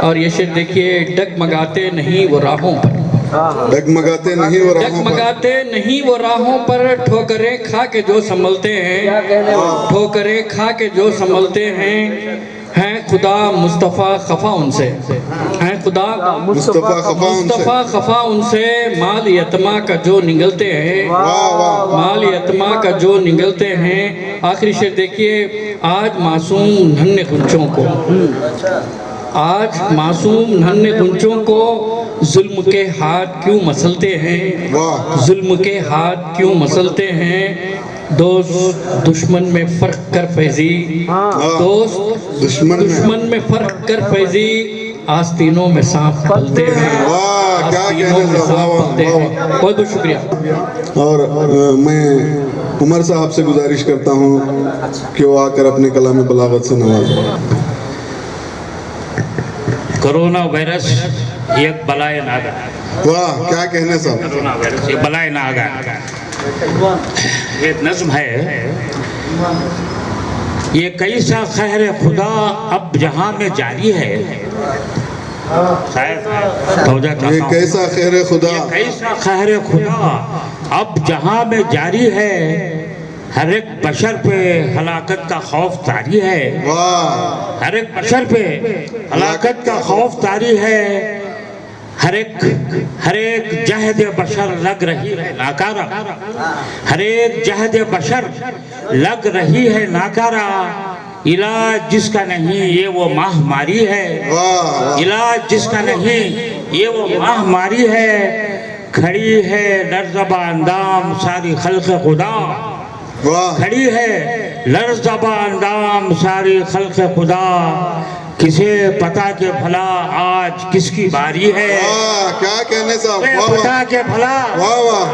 और ये शेर देखिए, डगमगाते नहीं वो राहों पर, डगमगाते नहीं वो राहों पर, डगमगाते नहीं वो राहों पर। ठोकरें खा के जो संभलते हैं, ठोकरें खा के जो संभलते हैं खुदा मुस्तफ़ा खफा उनसे, हैं खुदा मुस्तफ़ा खफा उनसे। माल यतमा का जो निगलते हैं, माल यतमा का जो निगलते हैं। आखिरी शेर देखिए, आज मासूम नन्हे गुंचों को, आज मासूम नन्हे गुंचों को जुल्म के हाथ क्यों मसलते हैं, जुल्म के हाथ क्यों मसलते हैं। दोस्त दुश्मन में फ़र्क कर फैजी, दोस्त दुश्मन में फ़र्क कर फैजी, आस्तीनों में सांप पलते हैं, आस्तीनों में सांप पलते हैं। बहुत बहुत शुक्रिया। और मैं उमर साहब से गुजारिश करता हूँ कि वो आकर अपने कलाम बलागत से नवाजें। कोरोना वायरस एक बलाए नागा। वाह, क्या कहने साहब। कोरोना वायरस एक बलाए नागा। एक नज़्म है, ये कैसा खैर खुदा अब जहां में जारी है। ये कैसा खैर खुदा, ये कैसा खैर खुदा अब जहां में जारी है। हर एक बशर पे हलाकत का खौफ तारी है। हर एक बशर पे हलाकत का खौफ तारी है। हर एक जहद बशर लग रही है नाकारा। हर एक जहद बशर लग रही है नाकारा। इलाज जिसका नहीं ये वो महामारी है। इलाज जिसका नहीं ये वो महामारी है। खड़ी है लर्ज़बा अंदाम सारी खल्क़ खुदा। खड़ी है लर्ज़बा अंदाम सारी खल्क़ खुदा। किसे पता के भला आज किसकी बारी है। क्या कहने साहब। पता के भला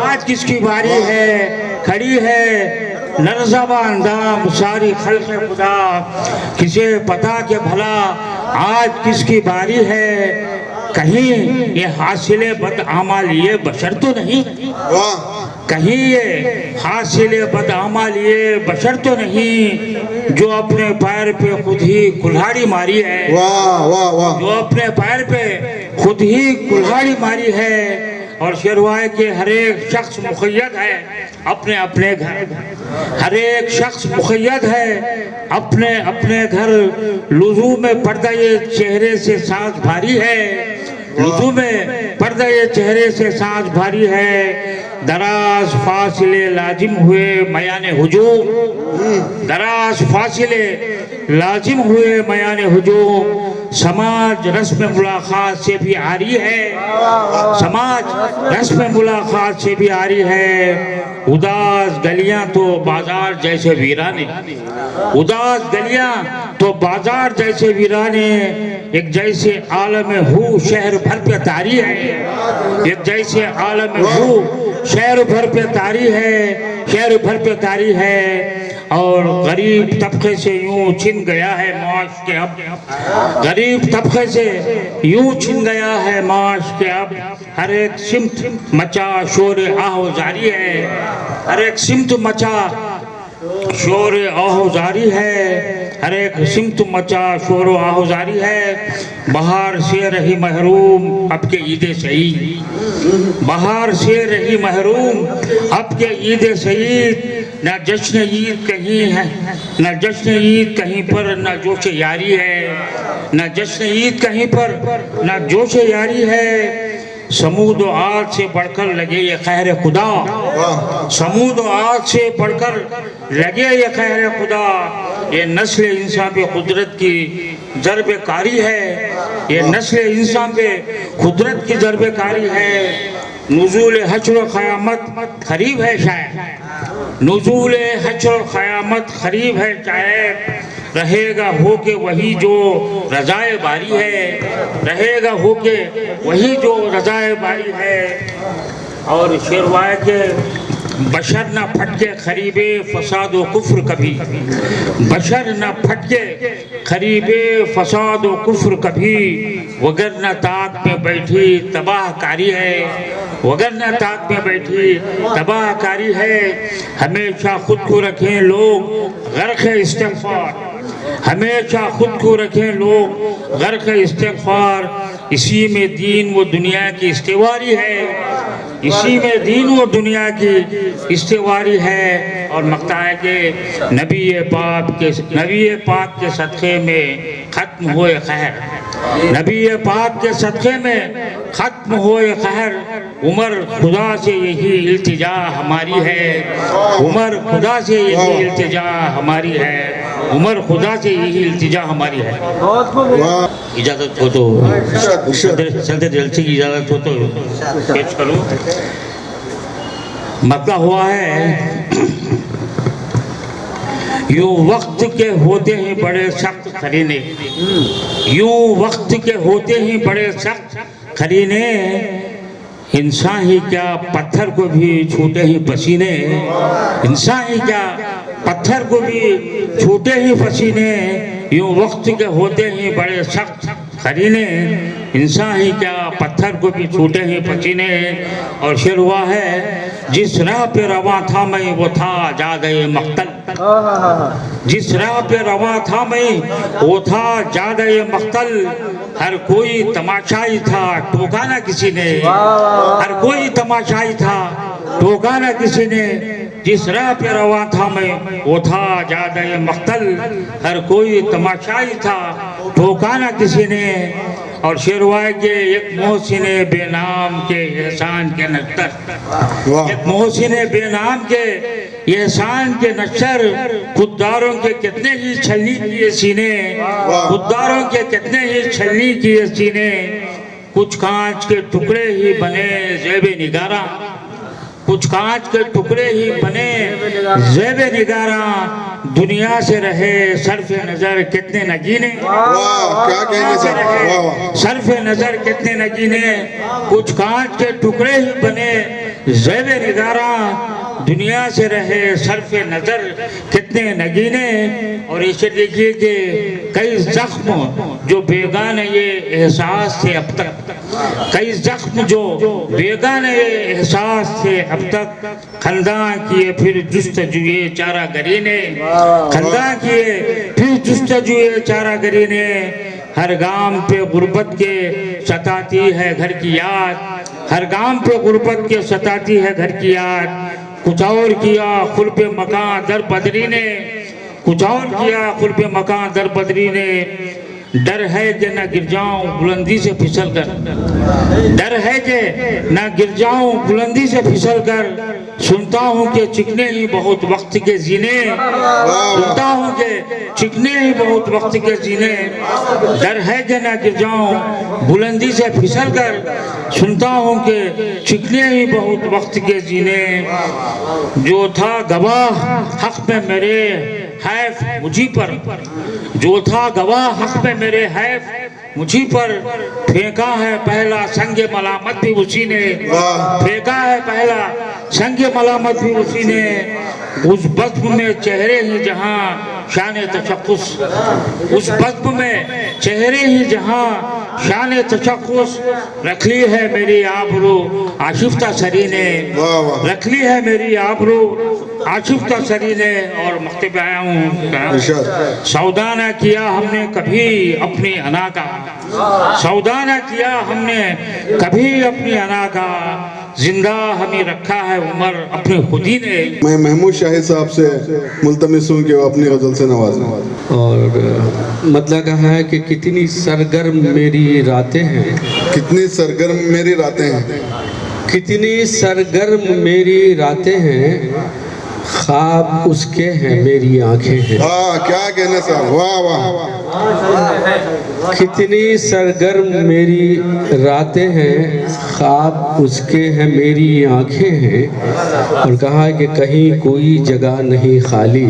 आज किसकी बारी है। खड़ी है लर्ज़बा अंदाम सारी खल्क़ खुदा। किसे पता के भला आज किसकी बारी है। कहीं ये हासिले बदआमाल ये बशर तो नहीं। कहीं ये हासिले बदआमाल ये बशर तो नहीं जो अपने पैर पे खुद ही कुल्हाड़ी मारी है। जो अपने पैर पे खुद ही कुल्हाड़ी मारी है। और शेरवाए के हर एक शख्स मुक़य्यद है अपने अपने घर। हर एक शख्स मुक़य्यद है अपने अपने घर। लुज़ू में पर्दा ये चेहरे से सांस भारी है। लुज़ू में पर्दा ये चेहरे से सांस भारी है। दराज फासिले लाजिम हुए मयाने हुजूम। दराज फासिले लाजिम हुए मयाने हुजूम। समाज रस्म मुलाकात से भी आ रही है। समाज रस्म मुलाकात से भी आ रही है। उदास गलियां तो बाजार जैसे वीराने। उदास गलियां तो बाजार जैसे वीराने। एक जैसे आलम हूँ शहर भर पे तारी है। एक जैसे आलम हूँ शहर भर पे तारी है। शहर भर पे तारी है। और गरीब तबके से यूं छिन गया है माश के अब। गरीब तबके से यूं छिन गया है माश के अब। हर एक सिमत मचा शोर आहो जारी है। हर एक सिमत मचा शोर आहो जारी है। हर एक सिमत मचा शोर आहो जारी है। बाहर से रही महरूम अब के ईद सईद। बाहर से रही महरूम अब के ईद सईद। न जश्न ईद कहीं है न जश्न ईद कहीं पर न जोश यारी है। न जश्न ईद कहीं पर न जोश यारी है। समूद आग से बढ़कर लगे ये खैर खुदा। समूद आग से बढ़कर लगे ये खैर खुदा। ये नस्ल इंसान पे कुदरत की ज़रबेकारी है। ये नस्ल इंसान पे कुदरत की ज़रबेकारी है। नुज़ूल हश्र क़यामत क़रीब है शायद। नुज़ूल हश्र क़यामत क़रीब है शायद। रहेगा हो के वही जो रज़ाए बारी है। रहेगा हो के वही जो रज़ाए बारी है। और शेरवाए के बशर न फटके खरीबे फसाद व कुफ्र कभी। बशर न फटके खरीबे फसाद व कुफ्र कभी। वगर न ताक में बैठी तबाहकारी है। वगर न ताक में बैठी तबाहकारी है। हमेशा खुद को रखें लोग गर्क़ इस्तिग़फ़ार। हमेशा खुद को रखें लोग गर्क़ इस्तिग़फ़ार। इसी में दीन व दुनिया की इस्तिवारी है। इसी में दीन व दुनिया की इस्तिवारी है। और मकता है कि नबी पाक के सदक़े में ख़त्म हुए कहर। नबी पाक के सदक़े में ख़त्म हुए कहर। उमर खुदा से यही इल्तिजा हमारी है। उमर खुदा से यही इल्तिजा हमारी है। उमर खुदा से यही इल्तिजा हमारी है। बहुत खूब। इजाज़त हो तो चलते जलसे की इजाज़त हो तो पेश करूँ। मतलब हुआ है यूँ वक्त के होते ही बड़े सख्त खरीने, यूँ वक्त के होते ही बड़े सख्त खरीने, इंसान ही क्या पत्थर को भी छूटे ही पसीने, इंसान ही क्या पत्थर को भी छूटे ही पसीने, यूँ वक्त के होते ही बड़े सख्त खरीने, इंसान ही क्या पत्थर को भी छूटे ही पसीने। और शेर हुआ है जिस राह पे रवा था मैं वो था जादे मख्तल, जिस राह पे रवा था मैं वो था जादे मख्तल, हर कोई तमाशाई था टोका ना किसी ने, हर कोई तमाशाई था टोका ना किसी ने, जिस राह पे रवा था मैं वो था जादे मख्तल, हर कोई तमाशाई था टोका ना किसी ने। और शेरवाए के एक मोहसिन बेनाम के एहसान के नश्तर, एक मोहसिन बेनाम के एहसान के नश्तर, खुददारों के कितने ही छलनी किए सीने, खुददारों के कितने ही छलनी किए सीने, कुछ कांच के टुकड़े ही बने ज़ेबे निगारा, कुछ कांच के टुकड़े ही बने ज़ेबे निगारा, दुनिया से रहे सरफे नजर कितने नगीने, क्या कहने सर, सरफे नजर कितने नगीने, कुछ कांच के टुकड़े ही बने ज़ेबे निगारा, दुनिया से रहे सरफे नजर कितने नगीने। और इसे देखिए कि कई जख्म जो बेगान ये एहसास थे अब तक, कई जख्म जो बेगान ये एहसास थे अब तक, खंदा किए फिर जुस्तजुए चारा गरी ने, खंदा किए फिर जुस्तजुए चारा गरी ने, हर गाम पे गुर्बत के सताती है घर की याद, हर गाम पे गुर्बत के सताती है घर की याद, कुछ और किया खुल्बे मकान दर बदरी ने, कुछ और किया खुल्बे मकान दर बदरी ने, डर है कि न गिर जाऊं बुलंदी से फिसल कर, डर है कि न गिर जाऊं बुलंदी से फिसल कर, सुनता हूँ कि चिकने ही बहुत वक्त के जीने, सुनता हूँ कि चिकने ही बहुत वक्त के जीने, डर है कि न गिर जाऊं बुलंदी से फिसल कर, सुनता हूँ कि चिकने ही बहुत वक्त के जीने। जो था गवाह हक में मेरे हैफ मुझी पर, जो था गवाह हक में मेरे हैफ मुझी पर, फेंका है पहला संगे मलामत भी उसी ने, फेंका है पहला संगे मलामत भी उसी ने, उस बज़्म में चेहरे ही जहाँ शान तशख्खुस, उस बज़्म में चेहरे ही जहाँ शान तशख्खुस, रख ली है मेरी आबरू आशिफ्ता सरी ने, रख ली है मेरी आबरू आशिफ्ता सरी ने। और मकतब आया हूँ, सौदा न किया हमने कभी अपनी अना का, सौदा न किया हमने कभी अपनी अना का, जिंदा हमें रखा है उमर अपने खुदी ने। मैं महमूद शाहिद साहब से मुल्तमिस हूँ कि वो अपनी गज़ल से नवाजें। और मतलब कहा है कि कितनी सरगर्म मेरी रातें हैं, कितनी सरगर्म मेरी रातें हैं, कितनी सरगर्म मेरी रातें हैं, ख्वाब उसके हैं मेरी आंखें हैं। क्या कहने साहब, वाह वाह। कितनी सरगर्म मेरी रातें हैं, ख्वाब उसके हैं मेरी आंखें हैं। और कहा कि कहीं कोई जगह नहीं खाली,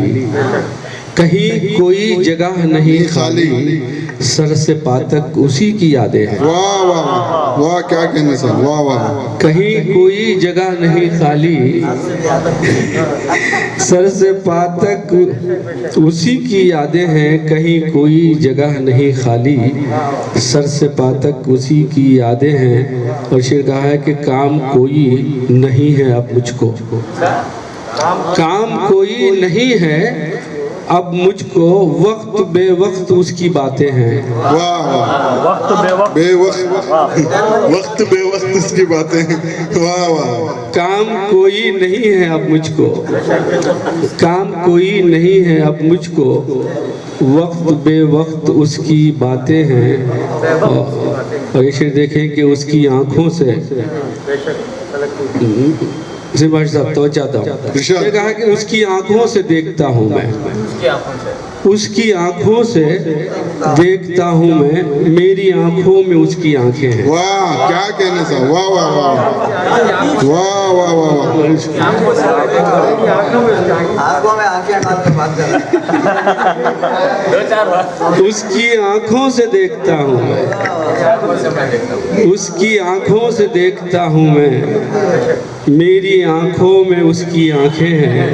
कहीं कोई जगह नहीं खाली, सर से पातक उसी की यादें हैं। वाह वाह वाह, क्या कहने साहब, वाह वाह। कहीं कोई जगह नहीं खाली, सर से पातक उसी की यादें हैं, कहीं कोई जगह नहीं खाली, सर से पातक उसी की यादें हैं। और शेर कहा है कि काम कोई नहीं है अब मुझको, काम कोई नहीं है अब मुझको, वक्त बेवक्त उसकी बातें हैं। वाह वक्त बेवक्त, वक्त बेवक्त उसकी बातें हैं। वाह वाह। काम कोई नहीं है अब मुझको, काम कोई नहीं है अब मुझको, वक्त बेवक्त उसकी बातें हैं। और ये शेर देखें कि उसकी आंखों से साहब तो चाहता हूँ, कहा कि उसकी आंखों से देखता हूँ मैं, उसकी आंखों से देखता हूँ मैं, मेरी आंखों में उसकी आंखें हैं। वाह, क्या कहने सा, वाह वाह वाह वाह वाह वाह वाह। उसकी आंखों से देखता हूँ मैं, उसकी आंखों से देखता हूँ मैं, मेरी आंखों में उसकी आंखें हैं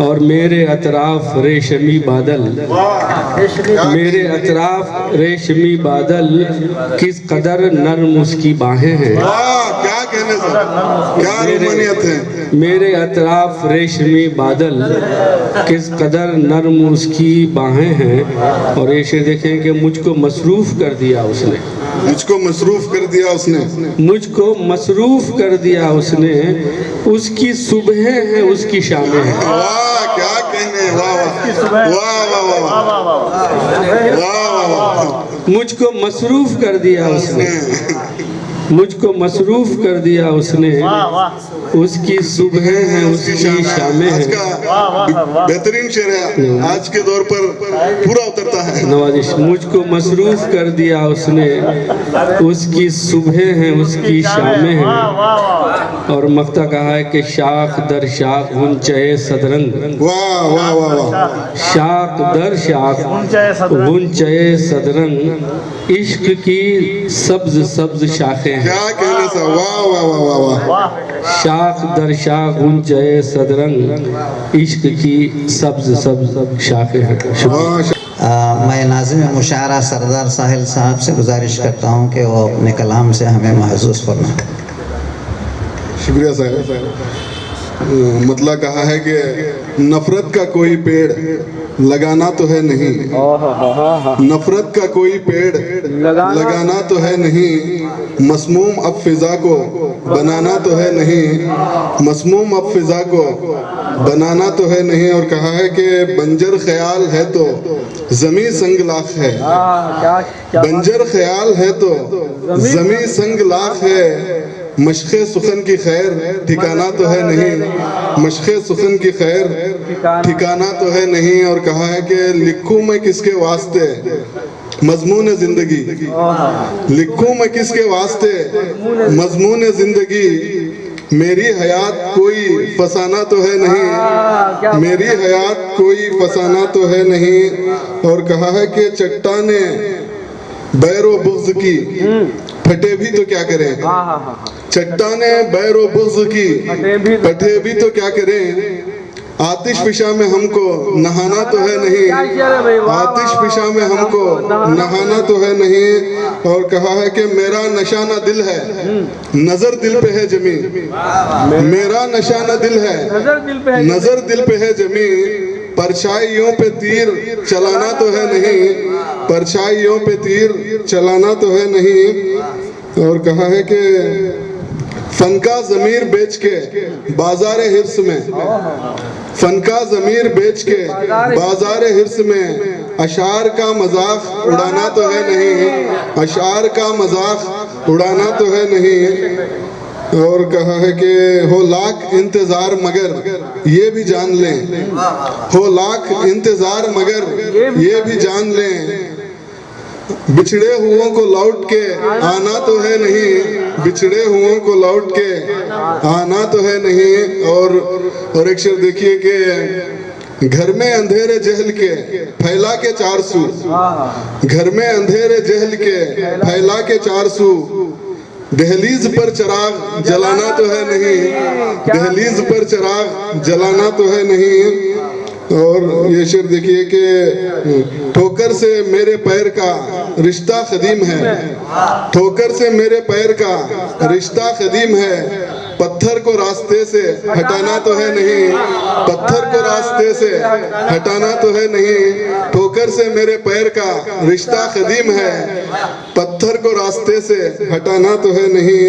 और मेरे अतराफ रेशमी बादल, मेरे अतराफ रेशमी बादल, किस कदर नर्म उसकी बाहें हैं। वाह, क्या कहने सा, क्या रूमानियत है। मेरे अतराफ रेशमी बादल, किस कदर नर्म उसकी बाहें हैं। और ये शेर देखें कि मुझको मसरूफ़ कर दिया उसने, मुझको मसरूफ कर दिया उसने, मुझको मसरूफ़ कर दिया उसने, उसकी सुबह है उसकी शामें हैं। वाह, क्या कहने, वाह वाह वाह वाह वाह वाह वाह। मुझको मसरूफ़ कर दिया उसने, मुझको मसरूफ़ कर दिया उसने, उसकी सुबह है उसकी शामें हैं। बेहतरीन शेर है, आज के दौर पर पूरा उतरता है। नवाजिश, मुझको मसरूफ़ कर दिया उसने, उसकी सुबह है उसकी शामें हैं। और मख्ता कहा है कि शाख दर शाख गुंचे सदरंग, वाह वाह वाह वाह। शाख दर शाख गुंचे सदरंग, इश्क की सब्ज सब्ज शाखें हैं। क्या कहने सा, वाह वाह वाह वाह वाह। शाख दर शाख गुंचे सदरंग, इश्क की सब्ज सब्ज शाखें हैं। मैं नाज़िम मुशायरा सरदार साहिल साहब से गुजारिश करता हूँ कि वो अपने कलाम से हमें महसूस फरमाएं। शुक्रिया साहब। मतलब कहा है कि नफरत का कोई पेड़ लगाना तो है नहीं, नफरत का कोई पेड़ लगाना तो है नहीं, मसमूम अब फिजा को बनाना तो है नहीं, मसमूम अब फिजा को बनाना तो है नहीं। और कहा है कि बंजर ख्याल है तो ज़मी संग लाख है, बंजर ख्याल है तो ज़मी संग लाख है, मशक़े सुखन की खैर ठिकाना तो है नहीं, मशक़े सुखन की खैर ठिकाना तो है नहीं। और कहा है कि लिखूं मैं किसके वास्ते मजमून ज़िंदगी, लिखूं मैं किसके वास्ते मजमून ज़िंदगी, मेरी हयात कोई फसाना तो है नहीं, मेरी हयात कोई फसाना तो है नहीं। और कहा है कि चट्टाने बैरो बुग़्ज़ की फटे भी तो क्या करें, चट्टाने बैरो बुग़्ज़ की फटे भी तो क्या करें, आतिश फिशा में हमको नहाना तो है नहीं, आतिश फिशा में हमको नहाना तो है नहीं। और कहा है कि मेरा नशाना दिल है, नजर दिल पे है जमी, मेरा नशाना दिल है, नजर दिल पे है जमी, परछाइयों पे तीर चलाना तो है नहीं, परछाइयों पे तीर चलाना तो है नहीं। और कहा है कि फन का ज़मीर बेच के बाजार हिर्स में, फन का ज़मीर बेच के बाजार हिर्स में, अशार का मजाक उड़ाना तो है नहीं, अशार का मजाक उड़ाना तो है नहीं। और कहा है कि हो लाख इंतज़ार मगर ये भी जान लें, हो लाख इंतज़ार मगर ये भी जान लें, बिछड़े हुओं को लौट के आना तो है नहीं, बिछड़े हुओं को लौट के आना तो है नहीं। और एक शेर देखिए कि घर में अंधेरे जहल के फैला के 400, घर में अंधेरे जहल के फैला के 400, दहलीज पर चिराग जलाना तो है नहीं, दहलीज पर चिराग जलाना तो है नहीं। और ये शेर देखिए कि ठोकर से मेरे पैर का रिश्ता कदीम है, ठोकर से मेरे पैर का रिश्ता कदीम है, पत्थर को रास्ते से हटाना तो है नहीं, पत्थर को रास्ते से हटाना तो है नहीं, ठोकर से मेरे पैर का रिश्ता कदीम है, पत्थर को रास्ते से हटाना तो है नहीं।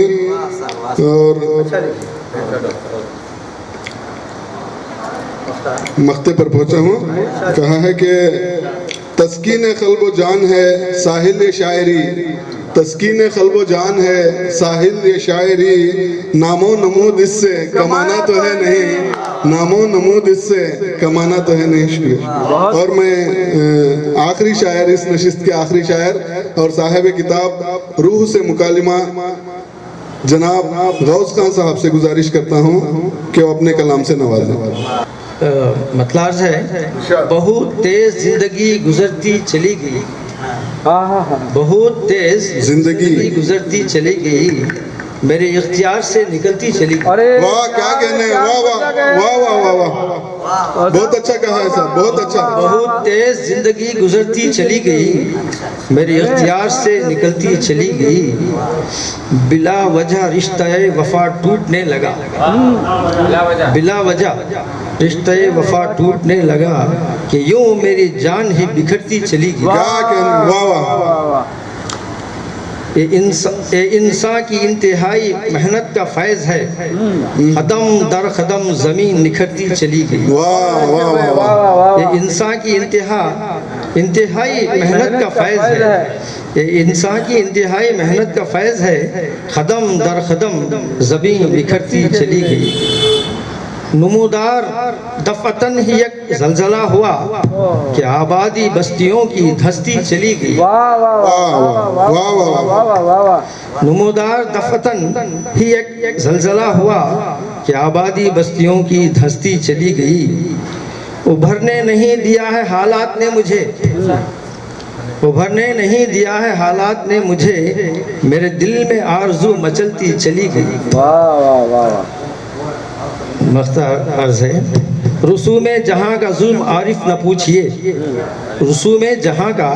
और मख्ते पर पहुंचा हूँ। कहा है कि तस्कीन क़ल्ब व जान है साहिल शायरी, तस्कीन क़ल्ब जान है साहिल ये शायरी, नामो नमूद इससे कमाना तो है नहीं, नामो नमूद इससे कमाना तो है नहीं। शुक्रिया। और मैं आखिरी शायर, इस नशिस्त के आखिरी शायर और साहिब किताब रूह से मुकालिमा जनाब गौस खान साहब से गुजारिश करता हूँ कि वो अपने कलाम से नवाजें। मतलब है बहुत तेज जिंदगी गुजरती चली गई, बहुत तेज जिंदगी गुजरती चली गई, मेरे इख्तियार से निकलती चली गई। अरे वाह, क्या कहने, वाह वाह वाह वाह वाह वाह, बहुत अच्छा कहा है साहब, बहुत अच्छा। बहुत तेज जिंदगी गुजरती चली गई, मेरे इख्तियार से निकलती चली गई, बिला वजह रिश्ता वफा टूटने लगा, बिला वजह रिश्ता वफा टूटने लगा, कि यूं मेरी जान ही बिखरती चली गई। क्या कहने, वाह वाह। ये इंसान की इंतहाई मेहनत का फैज़ है, कदम दर कदम ज़मीन निखरती चली गई। वाह वाह वाह। ये इंसान की इंतहाई मेहनत का फैज़ है, ये इंसान की इंतहाई मेहनत का फैज़ है, कदम दर कदम ज़मीन निखरती चली गई। नमूदार दफतन ही एक जलजला हुआ, कि आबादी बस्तियों की धसती चली गई। नमूदार दफतन ही एक जलजला हुआ, कि आबादी बस्तियों की धसती चली गई। उभरने नहीं दिया है हालात ने मुझे, उभरने नहीं दिया है हालात ने मुझे, मेरे दिल में आरज़ू मचलती चली गई। वाह वाह वाह। मख्तार अर्ज़ है, रसूम जहाँ का जुल्म आरिफ न पूछिए, रसूम जहाँ का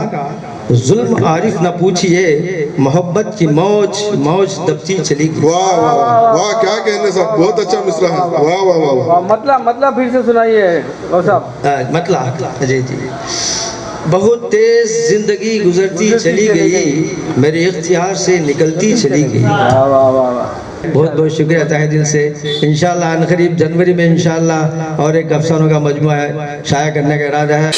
जुल्म आरिफ न पूछिए, मोहब्बत की मौज मौज दबती चली गई। वाह वाह वाह, क्या कहने साहब, बहुत अच्छा मिसरा है। वाह वाह वाह। मतलब फिर से सुनाइए साहब। मतलब जी जी, बहुत तेज जिंदगी गुजरती चली गई, मेरे इख्तियार से निकलती चली गई। वाह वाह वाह। बहुत बहुत शुक्रिया तहे दिल से। इंशाअल्लाह अनकरीब जनवरी में इंशाअल्लाह और एक अफसानों का मजमुआ है शाया करने का इरादा है।